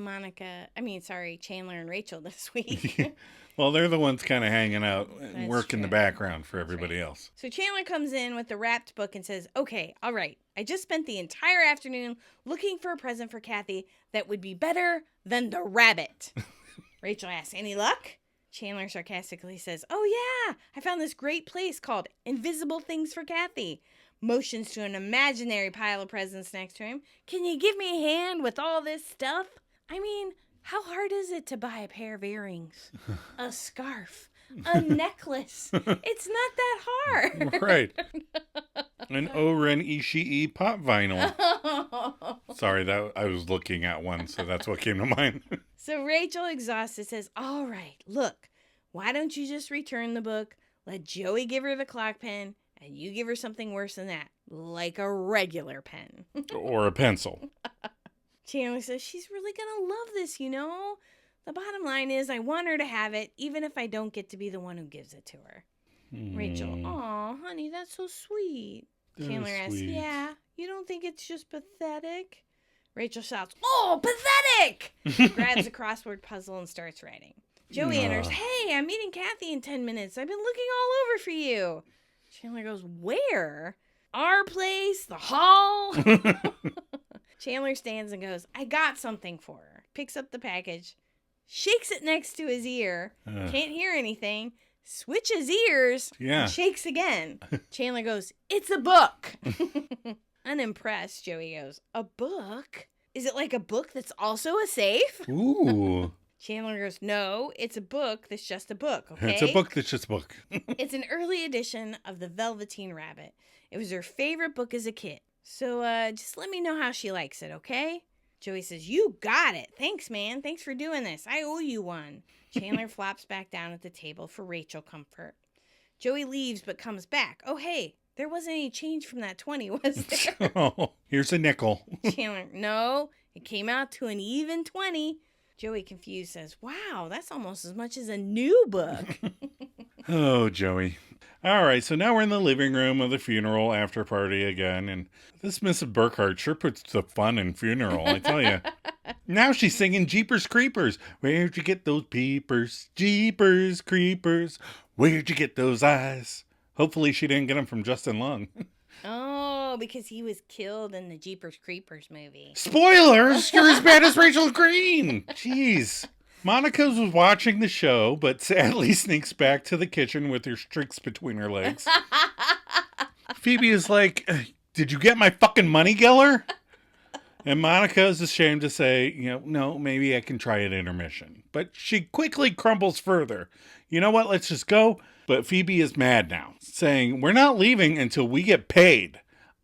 S2: Chandler and Rachel this week.
S1: Well, they're the ones kind of hanging out and work in the background for everybody else.
S2: So Chandler comes in with the wrapped book and says, okay, all right. I just spent the entire afternoon looking for a present for Kathy that would be better than the rabbit. Rachel asks, any luck? Chandler sarcastically says, oh yeah, I found this great place called Invisible Things for Kathy. Motions to an imaginary pile of presents next to him. Can you give me a hand with all this stuff? I mean, how hard is it to buy a pair of earrings, a scarf, a necklace? It's not that hard.
S1: Right. An Oren Ishii pop vinyl. Sorry, that I was looking at one, so that's what came to mind.
S2: So Rachel, exhausted, says, all right, look, why don't you just return the book, let Joey give her the clock pen, and you give her something worse than that, like a regular pen.
S1: Or a pencil.
S2: Chandler says, she's really going to love this, you know? The bottom line is I want her to have it, even if I don't get to be the one who gives it to her. Rachel, aw, honey, that's so sweet. Chandler asks, yeah, you don't think it's just pathetic? Rachel shouts, oh, pathetic! Grabs a crossword puzzle and starts writing. Joey enters, hey, I'm meeting Kathy in 10 minutes. I've been looking all over for you. Chandler goes, where? Our place? The hall? Chandler stands and goes, I got something for her. Picks up the package, shakes it next to his ear, can't hear anything, switches ears, and shakes again. Chandler goes, it's a book. Unimpressed, Joey goes, a book? Is it like a book that's also a safe?
S1: Ooh.
S2: Chandler goes, no, it's a book that's just a book, okay?
S1: It's a book that's just a book.
S2: It's an early edition of The Velveteen Rabbit. It was her favorite book as a kid. So just let me know how she likes it, okay? Joey says, you got it. Thanks, man. Thanks for doing this. I owe you one. Chandler flops back down at the table for Rachel comfort. Joey leaves but comes back. Oh, hey, there wasn't any change from that 20, was there?
S1: Oh, here's a nickel.
S2: Chandler, no, it came out to an even 20. Joey, confused, says, wow, that's almost as much as a new book.
S1: Oh, Joey. All right, so now we're in the living room of the funeral after party again, and this Mrs. Burkhart sure puts the fun in funeral, I tell you. Now she's singing Jeepers Creepers. Where'd you get those peepers? Jeepers Creepers. Where'd you get those eyes? Hopefully she didn't get them from Justin Long.
S2: Oh, because he was killed in the Jeepers Creepers movie.
S1: Spoilers! You're as bad as Rachel Green! Jeez. Monica was watching the show, but sadly sneaks back to the kitchen with her streaks between her legs. Phoebe is like, did you get my fucking money, Geller? And Monica is ashamed to say, no, maybe I can try an intermission. But she quickly crumbles further. You know what? Let's just go. But Phoebe is mad now, saying, we're not leaving until we get paid.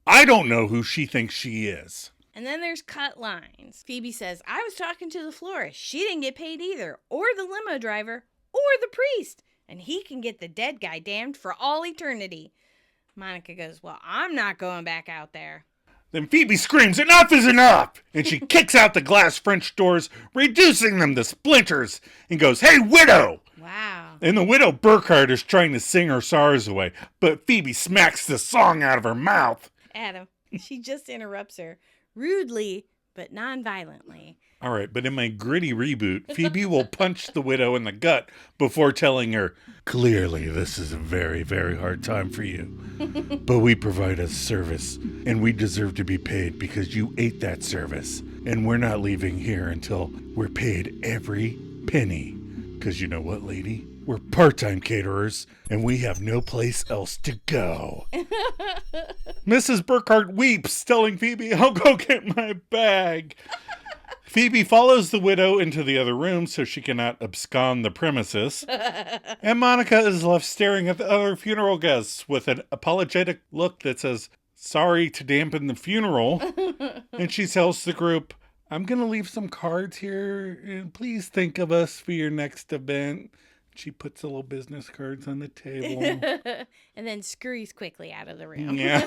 S1: I don't know who she thinks she is.
S2: And then there's cut lines. Phoebe says, I was talking to the florist. She didn't get paid either. Or the limo driver. Or the priest. And he can get the dead guy damned for all eternity. Monica goes, well, I'm not going back out there.
S1: Then Phoebe screams, enough is enough! And she kicks out the glass French doors, reducing them to splinters, and goes, hey, widow!
S2: Wow.
S1: And the widow Burkhardt is trying to sing her sorrows away, but Phoebe smacks the song out of her mouth.
S2: Adam, she just interrupts her, rudely, but non-violently.
S1: All right, but in my gritty reboot, Phoebe will punch the widow in the gut before telling her, clearly this is a very, very hard time for you. But we provide a service, and we deserve to be paid because you ate that service. And we're not leaving here until we're paid every penny. Because you know what, lady? We're part-time caterers, and we have no place else to go. Mrs. Burkhardt weeps, telling Phoebe, I'll go get my bag. Phoebe follows the widow into the other room so she cannot abscond the premises. And Monica is left staring at the other funeral guests with an apologetic look that says, sorry to dampen the funeral. And she tells the group, I'm going to leave some cards here, and please think of us for your next event. She puts the little business cards on the table.
S2: And then scurries quickly out of the room.
S1: Yeah.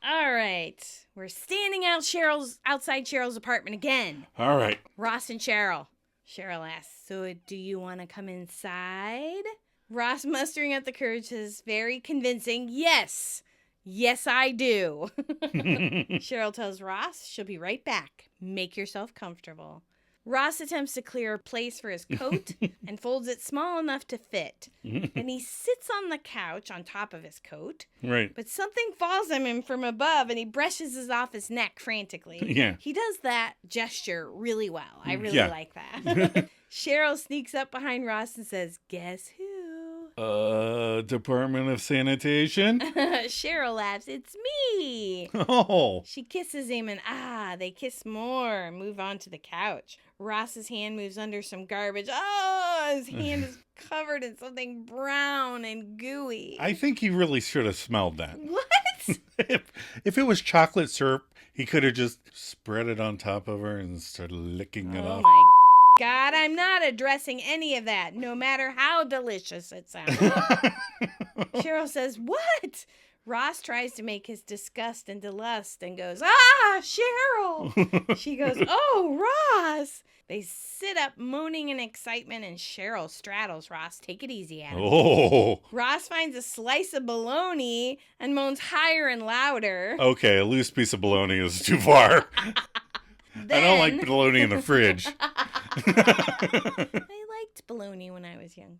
S2: All right. We're standing outside Cheryl's apartment again.
S1: All right.
S2: Ross and Cheryl. Cheryl asks, so do you want to come inside? Ross, mustering up the courage, says very convincing, yes. Yes, I do. Cheryl tells Ross she'll be right back. Make yourself comfortable. Ross attempts to clear a place for his coat and folds it small enough to fit. Then he sits on the couch on top of his coat.
S1: Right.
S2: But something falls on him from above and he brushes it off his neck frantically.
S1: Yeah.
S2: He does that gesture really well. I really like that. Cheryl sneaks up behind Ross and says, guess who?
S1: Department of Sanitation?
S2: Cheryl laughs, it's me.
S1: Oh.
S2: She kisses him and they kiss more and move on to the couch. Ross's hand moves under some garbage. Oh, his hand is covered in something brown and gooey.
S1: I think he really should have smelled that.
S2: What?
S1: If it was chocolate syrup, he could have just spread it on top of her and started licking it off.
S2: Oh my God, I'm not addressing any of that, no matter how delicious it sounds. Cheryl says, what? Ross tries to make his disgust into lust and goes, Cheryl. She goes, oh, Ross. They sit up moaning in excitement and Cheryl straddles Ross. Take it easy, Adam.
S1: Oh.
S2: Ross finds a slice of bologna and moans higher and louder.
S1: Okay, a loose piece of bologna is too far. I don't like bologna in the fridge.
S2: I liked bologna when I was young.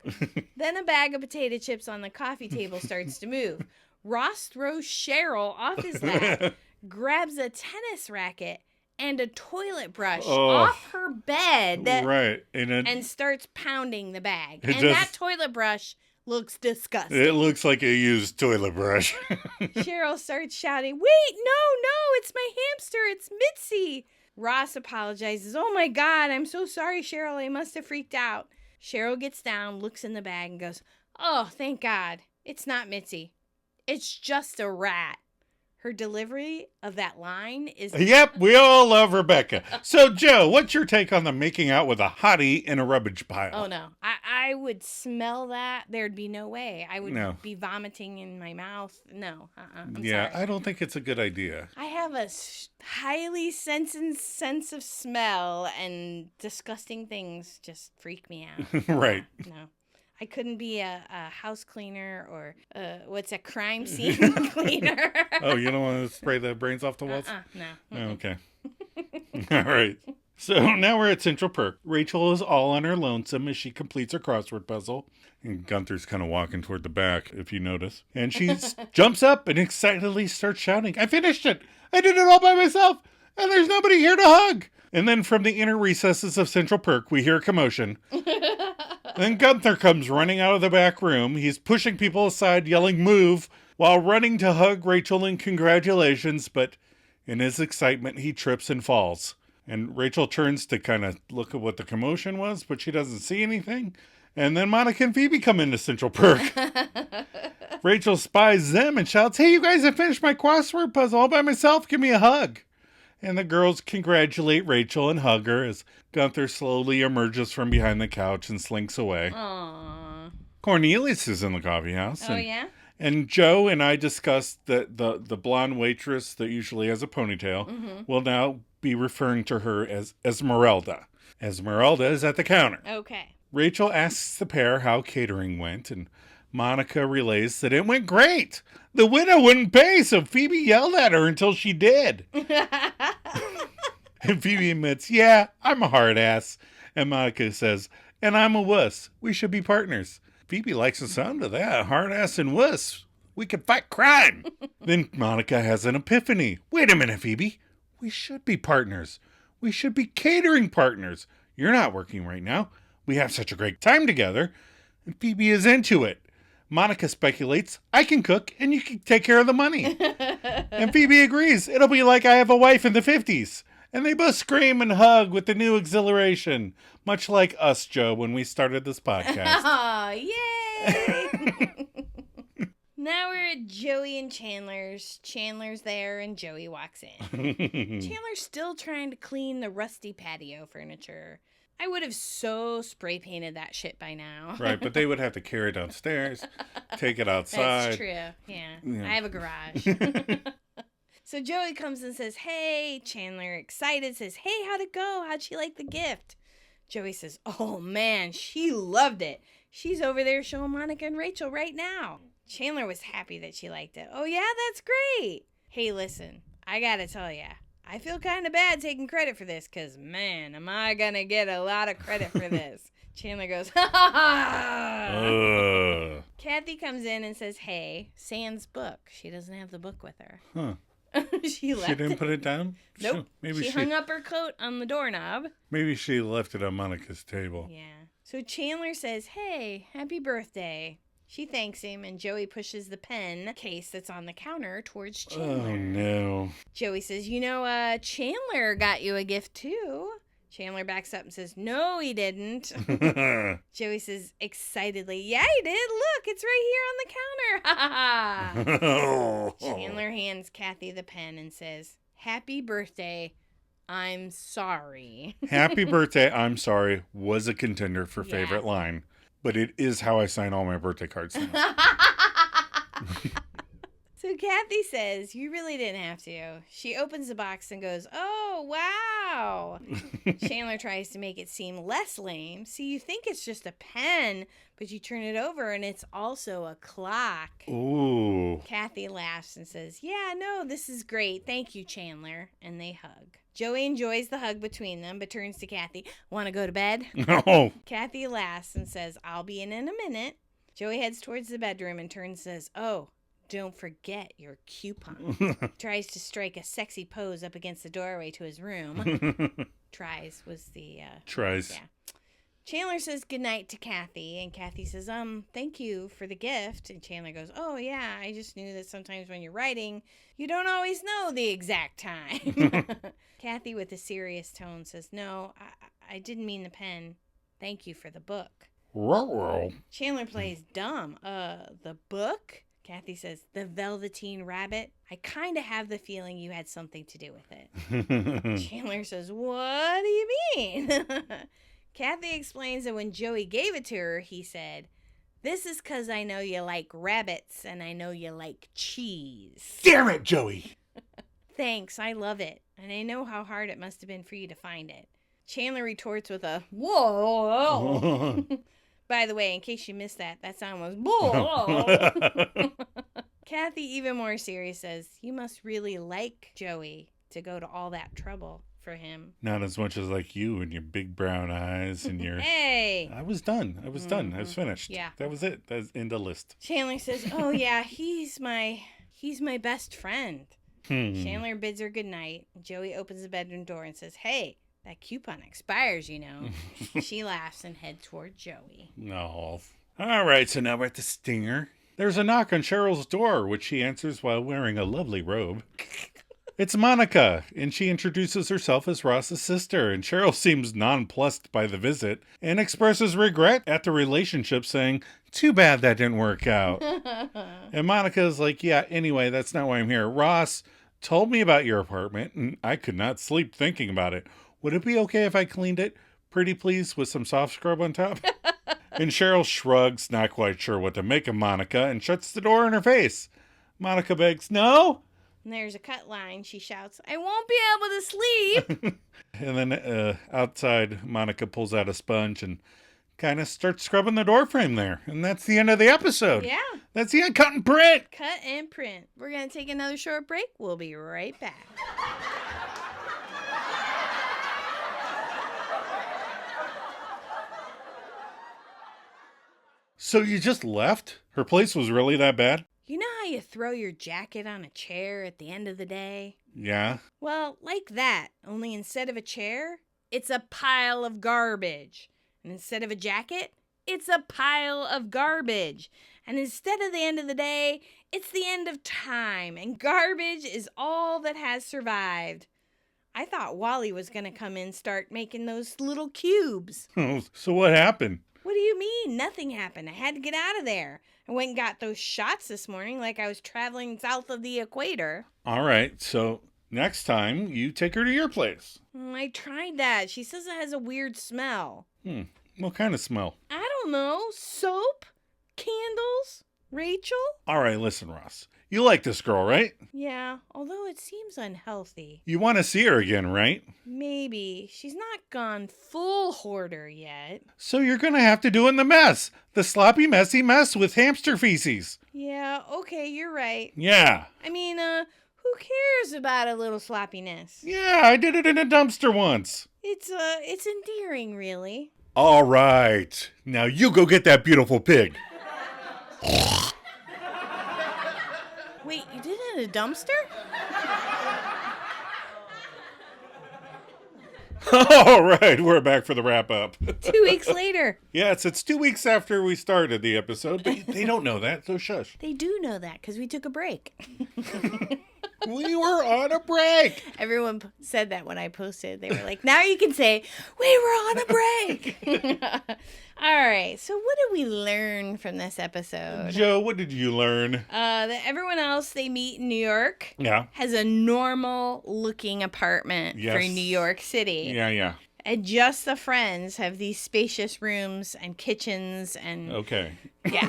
S2: Then a bag of potato chips on the coffee table starts to move. Ross throws Cheryl off his lap, grabs a tennis racket and a toilet brush off her bed,
S1: right,
S2: and starts pounding the bag. That toilet brush looks disgusting.
S1: It looks like a used toilet brush.
S2: Cheryl starts shouting, wait, no, it's my hamster, it's Mitzi. Ross apologizes. Oh my God, I'm so sorry, Cheryl. I must have freaked out. Cheryl gets down, looks in the bag, and goes, oh, thank God. It's not Mitzi. It's just a rat. Her delivery of that line is...
S1: Yep, we all love Rebecca. So, Joe, what's your take on the making out with a hottie in a rubbish pile?
S2: Oh, no. I would smell that. There'd be no way. I would be vomiting in my mouth. No. I'm sorry.
S1: I don't think it's a good idea.
S2: I have a highly sense of smell, and disgusting things just freak me out.
S1: Right.
S2: No. I couldn't be a house cleaner or what's a crime scene cleaner.
S1: Oh, you don't want to spray the brains off the walls?
S2: No.
S1: Oh, okay. All right. So now we're at Central Perk. Rachel is all on her lonesome as she completes her crossword puzzle. And Gunther's kind of walking toward the back, if you notice. And she jumps up and excitedly starts shouting, I finished it! I did it all by myself! And there's nobody here to hug! And then from the inner recesses of Central Perk, we hear a commotion. Then Gunther comes running out of the back room. He's pushing people aside, yelling, move, while running to hug Rachel in congratulations. But in his excitement, he trips and falls. And Rachel turns to kind of look at what the commotion was, but she doesn't see anything. And then Monica and Phoebe come into Central Perk. Rachel spies them and shouts, hey, you guys, I finished my crossword puzzle all by myself. Give me a hug. And the girls congratulate Rachel and hug her as Gunther slowly emerges from behind the couch and slinks away.
S2: Aww.
S1: Cornelius is in the coffee house.
S2: Oh, yeah?
S1: And Joe and I discussed that the blonde waitress that usually has a ponytail will now be referring to her as Esmeralda. Esmeralda is at the counter.
S2: Okay.
S1: Rachel asks the pair how catering went, and Monica relays that it went great. The widow wouldn't pay, so Phoebe yelled at her until she did. And Phoebe admits, yeah, I'm a hard ass. And Monica says, and I'm a wuss. We should be partners. Phoebe likes the sound of that. Hard ass and wuss. We could fight crime. Then Monica has an epiphany. Wait a minute, Phoebe. We should be partners. We should be catering partners. You're not working right now. We have such a great time together. And Phoebe is into it. Monica speculates, I can cook and you can take care of the money. And Phoebe agrees. It'll be like I have a wife in the 50s. And they both scream and hug with the new exhilaration. Much like us, Joe, when we started this podcast.
S2: Oh, yay! Now we're at Joey and Chandler's. Chandler's there and Joey walks in. Chandler's still trying to clean the rusty patio furniture. I would have so spray painted that shit by now.
S1: Right, but they would have to carry it downstairs, take it outside.
S2: That's true. Yeah. I have a garage. So Joey comes and says, hey. Chandler, excited, says, hey, how'd it go? How'd she like the gift? Joey says, oh, man, she loved it. She's over there showing Monica and Rachel right now. Chandler was happy that she liked it. Oh, yeah, that's great. Hey, listen, I gotta tell ya, I feel kind of bad taking credit for this because, man, am I going to get a lot of credit for this. Chandler goes, ha ha ha. Kathy comes in and says, hey, Sans book. She doesn't have the book with her.
S1: Huh.
S2: She left
S1: She didn't put it down?
S2: Nope.
S1: Maybe
S2: she hung up her coat on the doorknob.
S1: Maybe she left it on Monica's table.
S2: Yeah. So Chandler says, hey, happy birthday. She thanks him, and Joey pushes the pen case that's on the counter towards Chandler.
S1: Oh, no.
S2: Joey says, Chandler got you a gift, too. Chandler backs up and says, no, he didn't. Joey says excitedly, yeah, he did. Look, it's right here on the counter. Ha ha ha. Chandler hands Kathy the pen and says, happy birthday. I'm sorry.
S1: Happy birthday, I'm sorry was a contender for favorite line. But it is how I sign all my birthday cards now.
S2: So Kathy says, you really didn't have to. She opens the box and goes, oh, wow. Chandler tries to make it seem less lame. See, you think it's just a pen, but you turn it over and it's also a clock.
S1: Ooh.
S2: Kathy laughs and says, yeah, no, this is great. Thank you, Chandler. And they hug. Joey enjoys the hug between them, but turns to Kathy. Want to go to bed?
S1: No.
S2: Kathy laughs and says, I'll be in a minute. Joey heads towards the bedroom and turns and says, oh, don't forget your coupon. Tries to strike a sexy pose up against the doorway to his room. Tries was the...
S1: Tries.
S2: Yeah. Chandler says goodnight to Kathy, and Kathy says, thank you for the gift. And Chandler goes, oh, yeah, I just knew that sometimes when you're writing, you don't always know the exact time. Kathy, with a serious tone, says, no, I didn't mean the pen. Thank you for the book.
S1: Ruh-roh.
S2: Chandler plays dumb. The book? Kathy says, the Velveteen Rabbit. I kind of have the feeling you had something to do with it. Chandler says, what do you mean? Kathy explains that when Joey gave it to her, he said, this is because I know you like rabbits and I know you like cheese.
S1: Damn it, Joey.
S2: Thanks, I love it. And I know how hard it must have been for you to find it. Chandler retorts with a, whoa. By the way, in case you missed that sound was, whoa. Kathy, even more serious, says, you must really like Joey to go to all that trouble for him.
S1: Not as much as like you and your big brown eyes and your...
S2: Hey!
S1: I was done. I was finished.
S2: Yeah.
S1: That was it. That's in the list.
S2: Chandler says, oh yeah, he's my best friend. Chandler bids her goodnight. Joey opens the bedroom door and says, hey, that coupon expires, you know. She laughs and heads toward Joey.
S1: No. All right, so now we're at the stinger. There's a knock on Cheryl's door, which she answers while wearing a lovely robe. It's Monica, and she introduces herself as Ross's sister, and Cheryl seems nonplussed by the visit and expresses regret at the relationship, saying, too bad that didn't work out. And Monica's like, yeah, anyway, that's not why I'm here. Ross, told me about your apartment, and I could not sleep thinking about it. Would it be okay if I cleaned it? Pretty please, with some soft scrub on top? And Cheryl shrugs, not quite sure what to make of Monica, and shuts the door in her face. Monica begs, no?
S2: And there's a cut line. She shouts, I won't be able to sleep.
S1: And then outside, Monica pulls out a sponge and kind of starts scrubbing the door frame there. And that's the end of the episode.
S2: Yeah.
S1: That's the end. Cut and print.
S2: Cut and print. We're going to take another short break. We'll be right back.
S1: So you just left? Her place was really that bad?
S2: You know how you throw your jacket on a chair at the end of the day?
S1: Yeah.
S2: Well, like that, only instead of a chair, it's a pile of garbage. And instead of a jacket, it's a pile of garbage. And instead of the end of the day, it's the end of time. And garbage is all that has survived. I thought Wally was going to come in and start making those little cubes.
S1: So what happened?
S2: What do you mean? Nothing happened. I had to get out of there. I went and got those shots this morning like I was traveling south of the equator.
S1: All right, so next time you take her to your place.
S2: I tried that. She says it has a weird smell.
S1: What kind of smell?
S2: I don't know. Soap? Candles? Rachel?
S1: All right, listen, Ross. You like this girl, right?
S2: Yeah, although it seems unhealthy.
S1: You want to see her again, right?
S2: Maybe. She's not gone full hoarder yet.
S1: So you're going to have to do in the mess. The sloppy, messy mess with hamster feces.
S2: Yeah, okay, you're right.
S1: Yeah.
S2: I mean, who cares about a little sloppiness?
S1: Yeah, I did it in a dumpster once.
S2: It's endearing, really.
S1: All right. Now you go get that beautiful pig.
S2: Wait, you did it in a dumpster?
S1: All right, we're back for the wrap up.
S2: 2 weeks later.
S1: Yes, it's 2 weeks after we started the episode, but they don't know that, so shush.
S2: They do know that because we took a break.
S1: We were on a break.
S2: Everyone said that when I posted. They were like, now you can say, we were on a break. All right. So what did we learn from this episode?
S1: Joe, what did you learn?
S2: That everyone else they meet in New York has a normal looking apartment for New York City.
S1: Yeah.
S2: And just the friends have these spacious rooms and kitchens and...
S1: Okay.
S2: Yeah.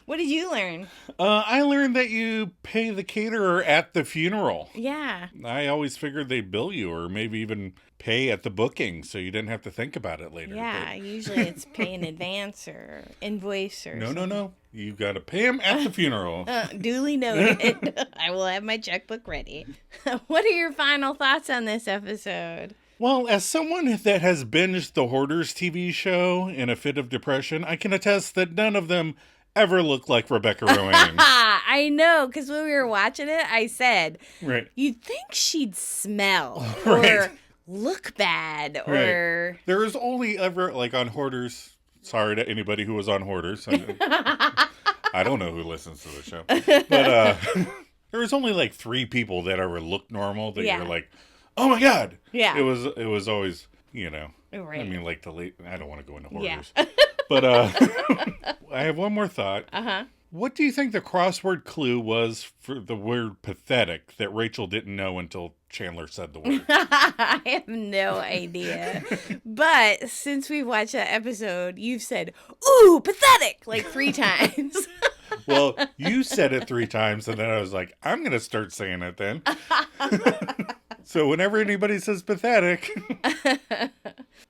S2: What did you learn?
S1: I learned that you pay the caterer at the funeral.
S2: Yeah.
S1: I always figured they'd bill you or maybe even pay at the booking so you didn't have to think about it later.
S2: Yeah, usually it's pay in advance or invoice or something.
S1: No. You got to pay him at the funeral.
S2: Duly noted. I will have my checkbook ready. What are your final thoughts on this episode?
S1: Well, as someone that has binged the Hoarders TV show in a fit of depression, I can attest that none of them ever look like Rebecca Romaine.
S2: I know, because when we were watching it, I said,
S1: right.
S2: You'd think she'd smell
S1: Right.
S2: or look bad or...
S1: Right. There was only ever, like on Hoarders, sorry to anybody who was on Hoarders. I don't know who listens to the show. But there was only like 3 people that ever looked normal that you're like, oh my God.
S2: Yeah.
S1: It was always,
S2: Right.
S1: I mean, like the late, I don't want to go into Hoarders.
S2: Yeah.
S1: But I have one more thought.
S2: Uh-huh.
S1: What do you think the crossword clue was for the word pathetic that Rachel didn't know until Chandler said the word?
S2: I have no idea. But since we've watched that episode, you've said, ooh, pathetic, like 3 times.
S1: Well, you said it 3 times, and then I was like, I'm going to start saying it then. So whenever anybody says pathetic.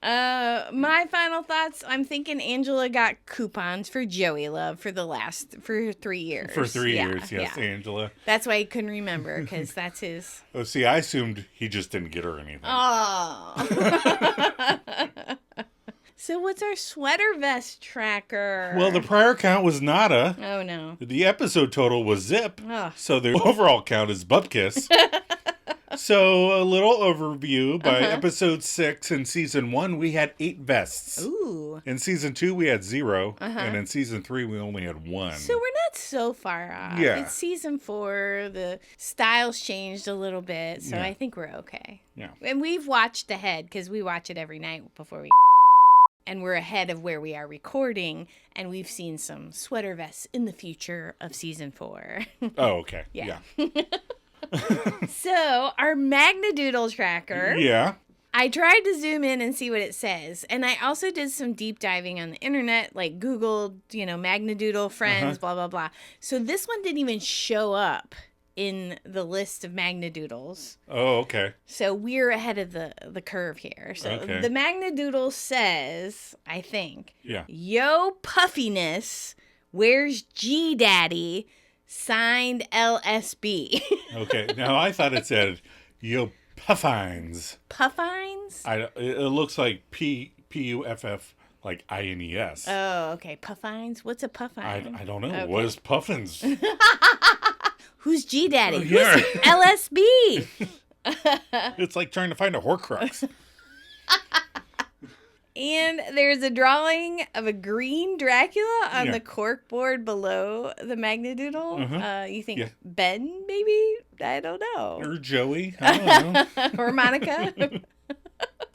S2: My final thoughts, I'm thinking Angela got coupons for Joey Love for 3 years.
S1: For 3 years, yes,
S2: yeah.
S1: Angela.
S2: That's why he couldn't remember, because that's his...
S1: Oh, see, I assumed he just didn't get her anything.
S2: Oh. So what's our sweater vest tracker?
S1: Well, the prior count was nada.
S2: Oh, no.
S1: The episode total was zip.
S2: Oh.
S1: So the overall count is bupkis. So a little overview. By episode 6 in season 1, we had 8 vests.
S2: Ooh.
S1: In season 2, we had 0. And in season 3, we only had 1.
S2: So we're not so far off.
S1: Yeah.
S2: It's season 4. The styles changed a little bit. So
S1: Yeah.
S2: I think we're okay.
S1: Yeah.
S2: And we've watched ahead because we watch it every night before we... And we're ahead of where we are recording. And we've seen some sweater vests in the future of season 4.
S1: Oh, okay.
S2: Yeah. So, our Magnadoodle tracker.
S1: Yeah.
S2: I tried to zoom in and see what it says. And I also did some deep diving on the internet, like Googled, Magnadoodle friends, blah, blah, blah. So this one didn't even show up in the list of Magnadoodles.
S1: Oh, okay.
S2: So we're ahead of the curve here. So the Magnadoodle says, I think, Yo Puffiness, where's G Daddy? Signed LSB.
S1: Okay. Now I thought it said, Yo Puffines.
S2: Puffines?
S1: It looks like Puff, like INES.
S2: Oh, okay. Puffines? What's a puffine?
S1: I don't know.
S2: Okay.
S1: What is Puffins?
S2: Who's G Daddy?
S1: Oh, yeah.
S2: Who's LSB?
S1: It's like trying to find a Horcrux.
S2: And there's a drawing of a green Dracula on the corkboard below the Magnadoodle. You think Ben, maybe? I don't know.
S1: Or Joey. I don't know.
S2: Or Monica.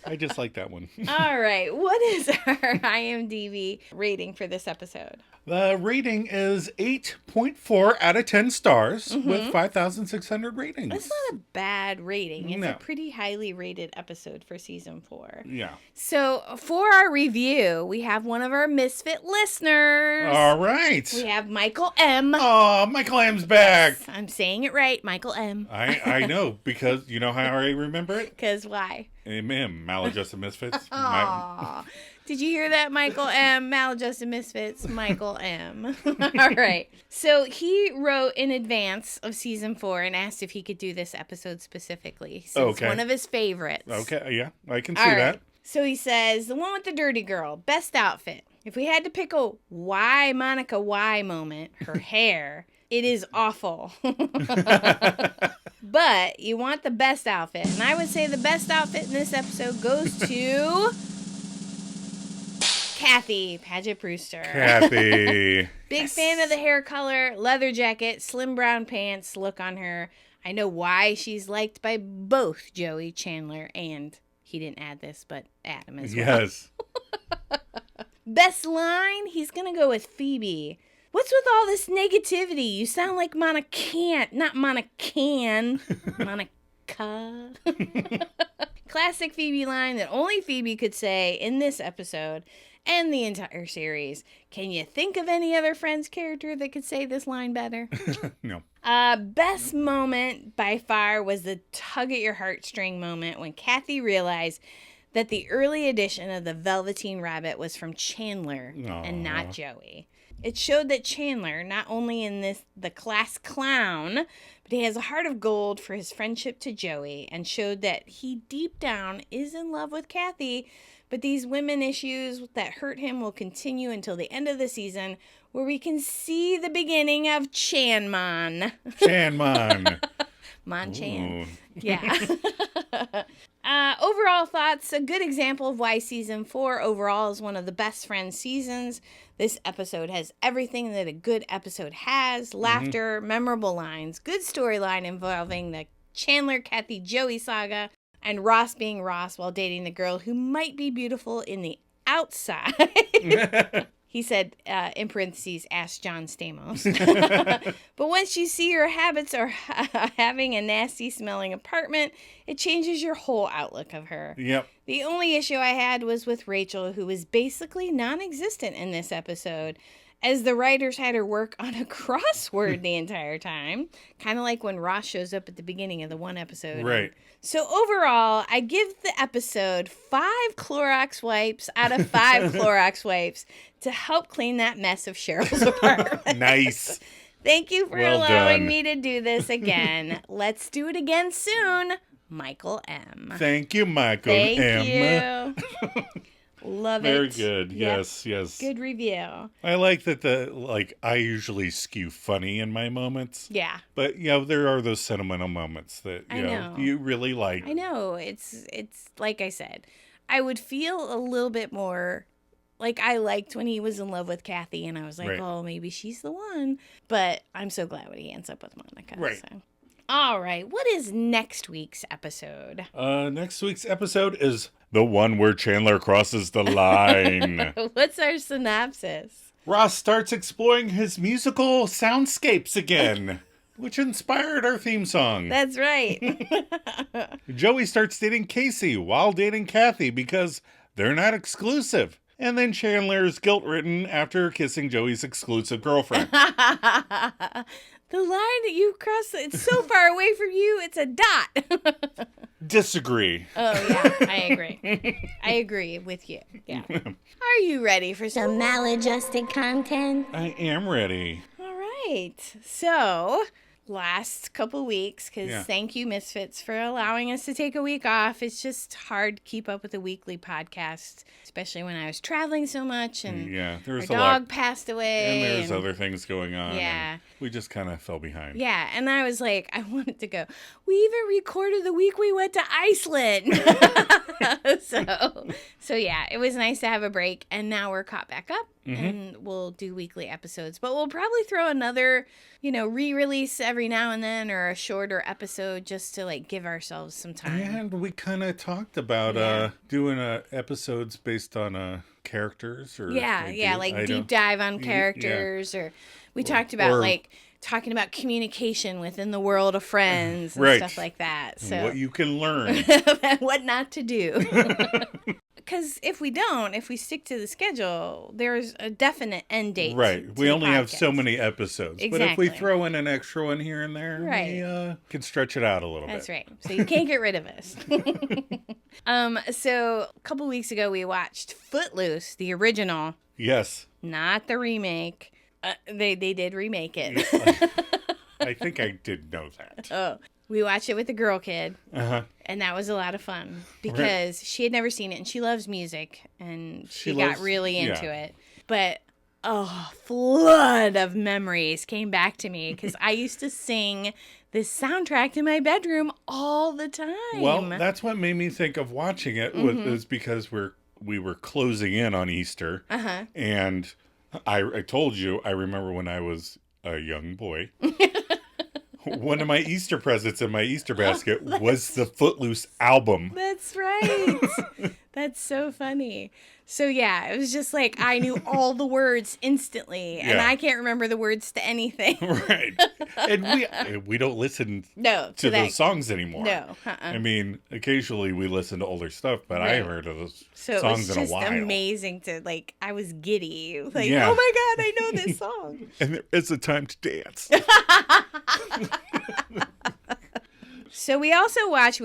S1: I just like that one.
S2: All right. What is our IMDb rating for this episode?
S1: The rating is 8.4 out of 10 stars with 5,600 ratings.
S2: That's not a bad rating. It's
S1: No.
S2: a pretty highly rated episode for season 4.
S1: Yeah.
S2: So for our review, we have one of our Misfit listeners.
S1: All right.
S2: We have Michael M.
S1: Oh, Michael M's back.
S2: Yes, I'm saying it right, Michael M.
S1: I know, because you know how I remember it?
S2: Because why?
S1: Maladjusted Misfits.
S2: Aww. Did you hear that, Michael M? Maladjusted Misfits, Michael M. All right. So he wrote in advance of season 4 and asked if he could do this episode specifically. So it's one of his favorites.
S1: Okay, yeah, I can see that.
S2: So he says, the one with the dirty girl, best outfit. If we had to pick a why Monica why moment, her hair, it is awful. But you want the best outfit. And I would say the best outfit in this episode goes to Kathy Paget Brewster.
S1: Kathy.
S2: Big fan of the hair color, leather jacket, slim brown pants look on her. I know why she's liked by both Joey, Chandler, and he didn't add this, but Adam as well.
S1: Yes.
S2: Best line, he's going to go with Phoebe. What's with all this negativity? You sound like Monica can't, not Monica can. Monica. Classic Phoebe line that only Phoebe could say in this episode and the entire series. Can you think of any other Friends character that could say this line better?
S1: No.
S2: Best moment by far was the tug at your heartstring moment when Kathy realized that the early edition of the Velveteen Rabbit was from Chandler and not Joey. It showed that Chandler, not only in the class clown, but he has a heart of gold for his friendship to Joey, and showed that he deep down is in love with Kathy, but these women issues that hurt him will continue until the end of the season, where we can see the beginning of Chanmon.
S1: Chanmon.
S2: Mon-Chan. Yeah. Overall thoughts, a good example of why season 4 overall is one of the best Friends seasons. This episode has everything that a good episode has. Laughter, memorable lines, good storyline involving the Chandler, Kathy, Joey saga, and Ross being Ross while dating the girl who might be beautiful in the outside. He said, in parentheses, ask John Stamos. But once you see your habits are having a nasty smelling apartment, it changes your whole outlook of her.
S1: Yep.
S2: The only issue I had was with Rachel, who was basically non-existent in this episode, as the writers had her work on a crossword the entire time. Kind of like when Ross shows up at the beginning of the one episode.
S1: Right.
S2: So overall, I give the episode 5 Clorox wipes out of 5 Clorox wipes to help clean that mess of Cheryl's apartment.
S1: Nice.
S2: Thank you for
S1: Well
S2: allowing
S1: done.
S2: me to do this again. Let's do it again soon. Michael M.
S1: Thank you, Michael
S2: Thank
S1: M.
S2: you. Love
S1: Very
S2: it.
S1: good.
S2: Yep.
S1: Yes.
S2: Good review.
S1: I like that I usually skew funny in my moments.
S2: Yeah.
S1: But, there are those sentimental moments that,
S2: I know.
S1: you really like.
S2: I know. It's like I said, I would feel a little bit more like I liked when he was in love with Kathy, and I was like,
S1: Right.
S2: oh, maybe she's the one. But I'm so glad when he ends up with Monica.
S1: Right.
S2: So. All right. What is next week's episode?
S1: Next week's episode is the one where Chandler crosses the line.
S2: What's our synopsis?
S1: Ross starts exploring his musical soundscapes again. which inspired our theme song.
S2: That's right.
S1: Joey starts dating Casey while dating Kathy because they're not exclusive. And then Chandler is guilt-ridden after kissing Joey's exclusive girlfriend.
S2: The line that you crossed, it's so far away from you, it's a dot.
S1: Disagree.
S2: Oh, yeah, I agree. I agree with you. Yeah. Are you ready for some maladjusted content?
S1: I am ready.
S2: All right. So, last couple weeks, because thank you, Misfits, for allowing us to take a week off. It's just hard to keep up with a weekly podcast, especially when I was traveling so much and
S1: there was
S2: our dog passed away.
S1: And there's other things going on.
S2: Yeah.
S1: We just kind of fell behind.
S2: Yeah, and I was like, I wanted to go. We even recorded the week we went to Iceland. So yeah, it was nice to have a break, and now we're caught back up, and we'll do weekly episodes. But we'll probably throw another, re-release every now and then, or a shorter episode just to like give ourselves some time.
S1: And we kind of talked about doing episodes based on characters, or
S2: like deep dive on characters, or we talked about talking about communication within the world of friends and stuff like that. So
S1: what you can learn.
S2: What not to do. Because if we stick to the schedule, there's a definite end date.
S1: Right. We only have so many episodes.
S2: Exactly.
S1: But if we throw in an extra one here and there, we can stretch it out a little bit.
S2: That's right. So you can't get rid of us. So a couple weeks ago, we watched Footloose, the original.
S1: Yes.
S2: Not the remake. They did remake it.
S1: I think I did know that.
S2: Oh. We watched it with the girl kid, and that was a lot of fun because she had never seen it, and she loves music, and she got really into it. But a flood of memories came back to me because I used to sing this soundtrack in my bedroom all the time.
S1: Well, that's what made me think of watching it was because we were closing in on Easter, and I told you I remember when I was a young boy. One of my Easter presents in my Easter basket was the Footloose album.
S2: That's right. That's so funny. So yeah, it was just like I knew all the words instantly, and I can't remember the words to anything.
S1: Right. And we don't listen to those songs anymore.
S2: No.
S1: I mean, occasionally we listen to older stuff, but I haven't heard of those songs in a while.
S2: So it was just amazing to I was giddy. Like, oh my God, I know this song.
S1: And there is a time to dance.
S2: So we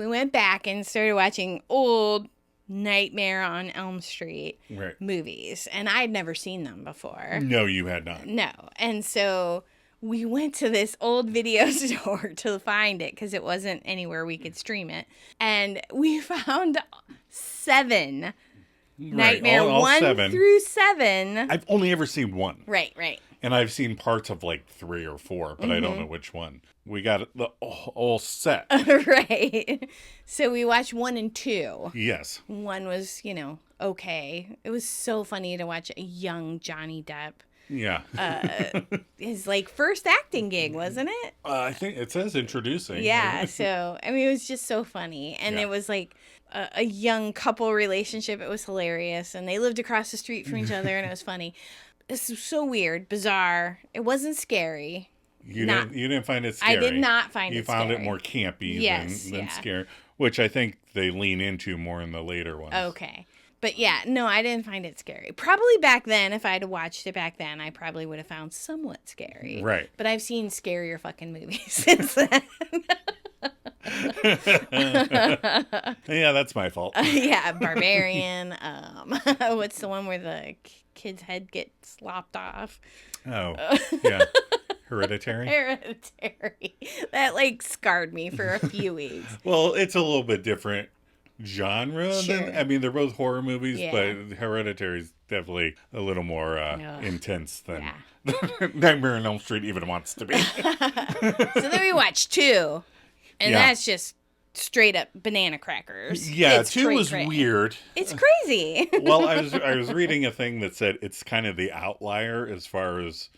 S2: went back and started watching old Nightmare on Elm Street movies. And I'd never seen them before.
S1: No, you had not.
S2: No. And so we went to this old video store to find it because it wasn't anywhere we could stream it. And we found 7. Nightmare
S1: all
S2: 1
S1: 7.
S2: through 7.
S1: I've only ever seen 1.
S2: Right.
S1: And I've seen parts of 3 or 4, but I don't know which one. We got the whole set.
S2: Right. So we watched 1 and 2.
S1: Yes.
S2: 1 was, okay. It was so funny to watch a young Johnny Depp.
S1: Yeah.
S2: His first acting gig, wasn't it?
S1: I think it says introducing.
S2: Yeah. So, I mean, it was just so funny. And it was a young couple relationship. It was hilarious. And they lived across the street from each other, and it was funny. This was so weird, bizarre. It wasn't scary.
S1: You didn't find it scary.
S2: I did not find it scary.
S1: You found it more campy than scary, which I think they lean into more in the later ones.
S2: Okay. But yeah, no, I didn't find it scary. Probably back then, if I had watched it back then, I probably would have found somewhat scary.
S1: Right.
S2: But I've seen scarier fucking movies since then.
S1: Yeah, that's my fault.
S2: Yeah, Barbarian. What's the one where the kid's head gets lopped off?
S1: Oh, yeah. Hereditary?
S2: Hereditary. That scarred me for a few weeks.
S1: Well, it's a little bit different genre.
S2: Sure.
S1: They're both horror movies, but Hereditary is definitely a little more intense than Nightmare on Elm Street even wants to be.
S2: So then we watched 2, and that's just straight up banana crackers.
S1: Yeah,
S2: it's
S1: 2 was weird.
S2: It's crazy.
S1: Well, I was reading a thing that said it's kind of the outlier as far as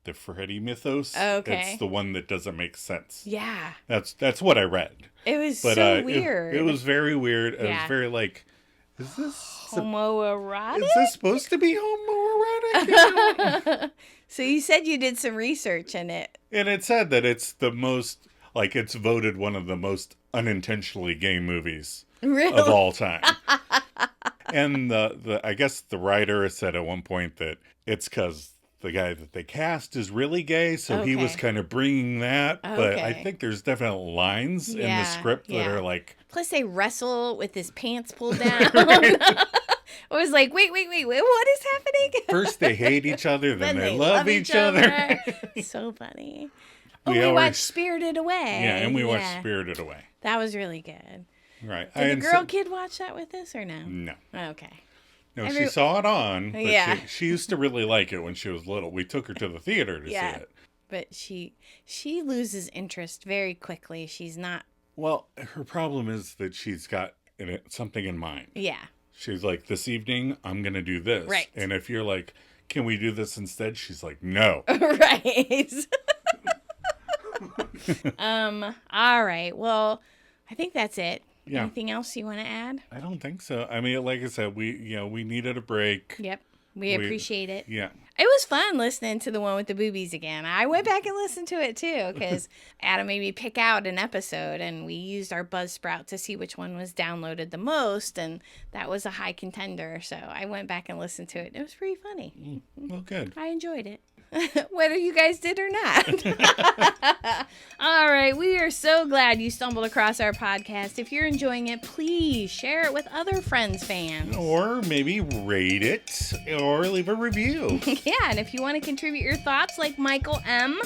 S1: the Freddy mythos.
S2: Okay.
S1: It's the one that doesn't make sense.
S2: Yeah.
S1: That's what I read.
S2: It was so weird.
S1: It was very weird. It was very Is this
S2: homoerotic?
S1: Is this supposed to be homoerotic?
S2: So you said you did some research in it.
S1: And it said that it's the most, like, it's voted one of the most unintentionally gay movies
S2: Really?
S1: of all time. And I guess the writer said at one point that it's because the guy that they cast is really gay, so he was kind of bringing that. But I think there's definite lines in the script that are like...
S2: Plus they wrestle with his pants pulled down. I was like, wait, what is happening?
S1: First they hate each other, then they love each other.
S2: So funny.
S1: We
S2: watched Spirited Away.
S1: Yeah, and we watched Spirited Away.
S2: That was really good.
S1: Right.
S2: Did the kid watch that with us or no?
S1: No.
S2: Okay.
S1: No, she saw it on, but
S2: Yeah.
S1: she used to really like it when she was little. We took her to the theater to see it.
S2: But she loses interest very quickly. She's not...
S1: Well, her problem is that she's got something in mind.
S2: Yeah.
S1: She's like, this evening, I'm going to do this.
S2: Right.
S1: And if you're like, can we do this instead? She's like, no.
S2: Right. All right. Well, I think that's it. Yeah. Anything else you want to add?
S1: I don't think so. I mean, like I said, we needed a break.
S2: Yep. We appreciate it.
S1: Yeah.
S2: It was fun listening to the one with the boobies again. I went back and listened to it too because Adam made me pick out an episode and we used our Buzzsprout to see which one was downloaded the most, and that was a high contender. So I went back and listened to it. It was pretty funny.
S1: Well, good.
S2: I enjoyed it. Whether you guys did or not. All right. We are so glad you stumbled across our podcast. If you're enjoying it, please share it with other Friends fans.
S1: Or maybe rate it or leave a review.
S2: Yeah. And if you want to contribute your thoughts like Michael M.,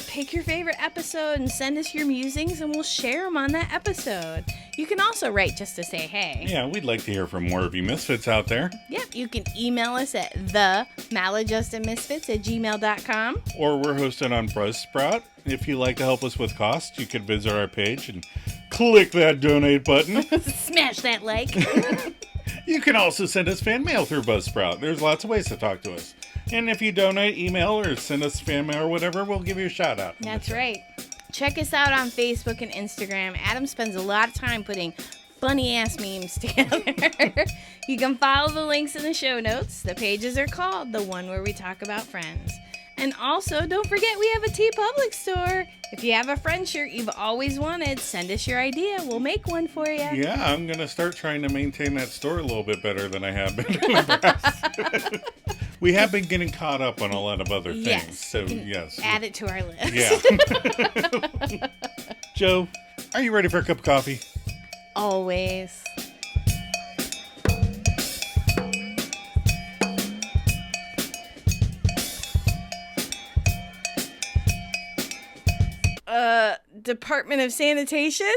S2: pick your favorite episode and send us your musings and we'll share them on that episode. You can also write just to say hey.
S1: Yeah, we'd like to hear from more of you misfits out there.
S2: Yep. You can email us at themaladjustedmisfits@gmail.com.
S1: Or we're hosted on Buzzsprout. If you'd like to help us with costs, you could visit our page and click that donate button.
S2: Smash that like.
S1: You can also send us fan mail through Buzzsprout. There's lots of ways to talk to us. And if you donate, email, or send us fan mail or whatever, we'll give you a shout out.
S2: That's right. Check us out on Facebook and Instagram. Adam spends a lot of time putting funny-ass memes together. You can follow the links in the show notes. The pages are called The One Where We Talk About Friends. And also, don't forget we have a TeePublic store. If you have a friend shirt you've always wanted, send us your idea. We'll make one for you.
S1: Yeah, I'm going to start trying to maintain that store a little bit better than I have been in the past. We have been getting caught up on a lot of other things.
S2: Yes.
S1: So, yes.
S2: Add it to our list.
S1: Yeah. Joe, are you ready for a cup of coffee?
S2: Always. Department of Sanitation?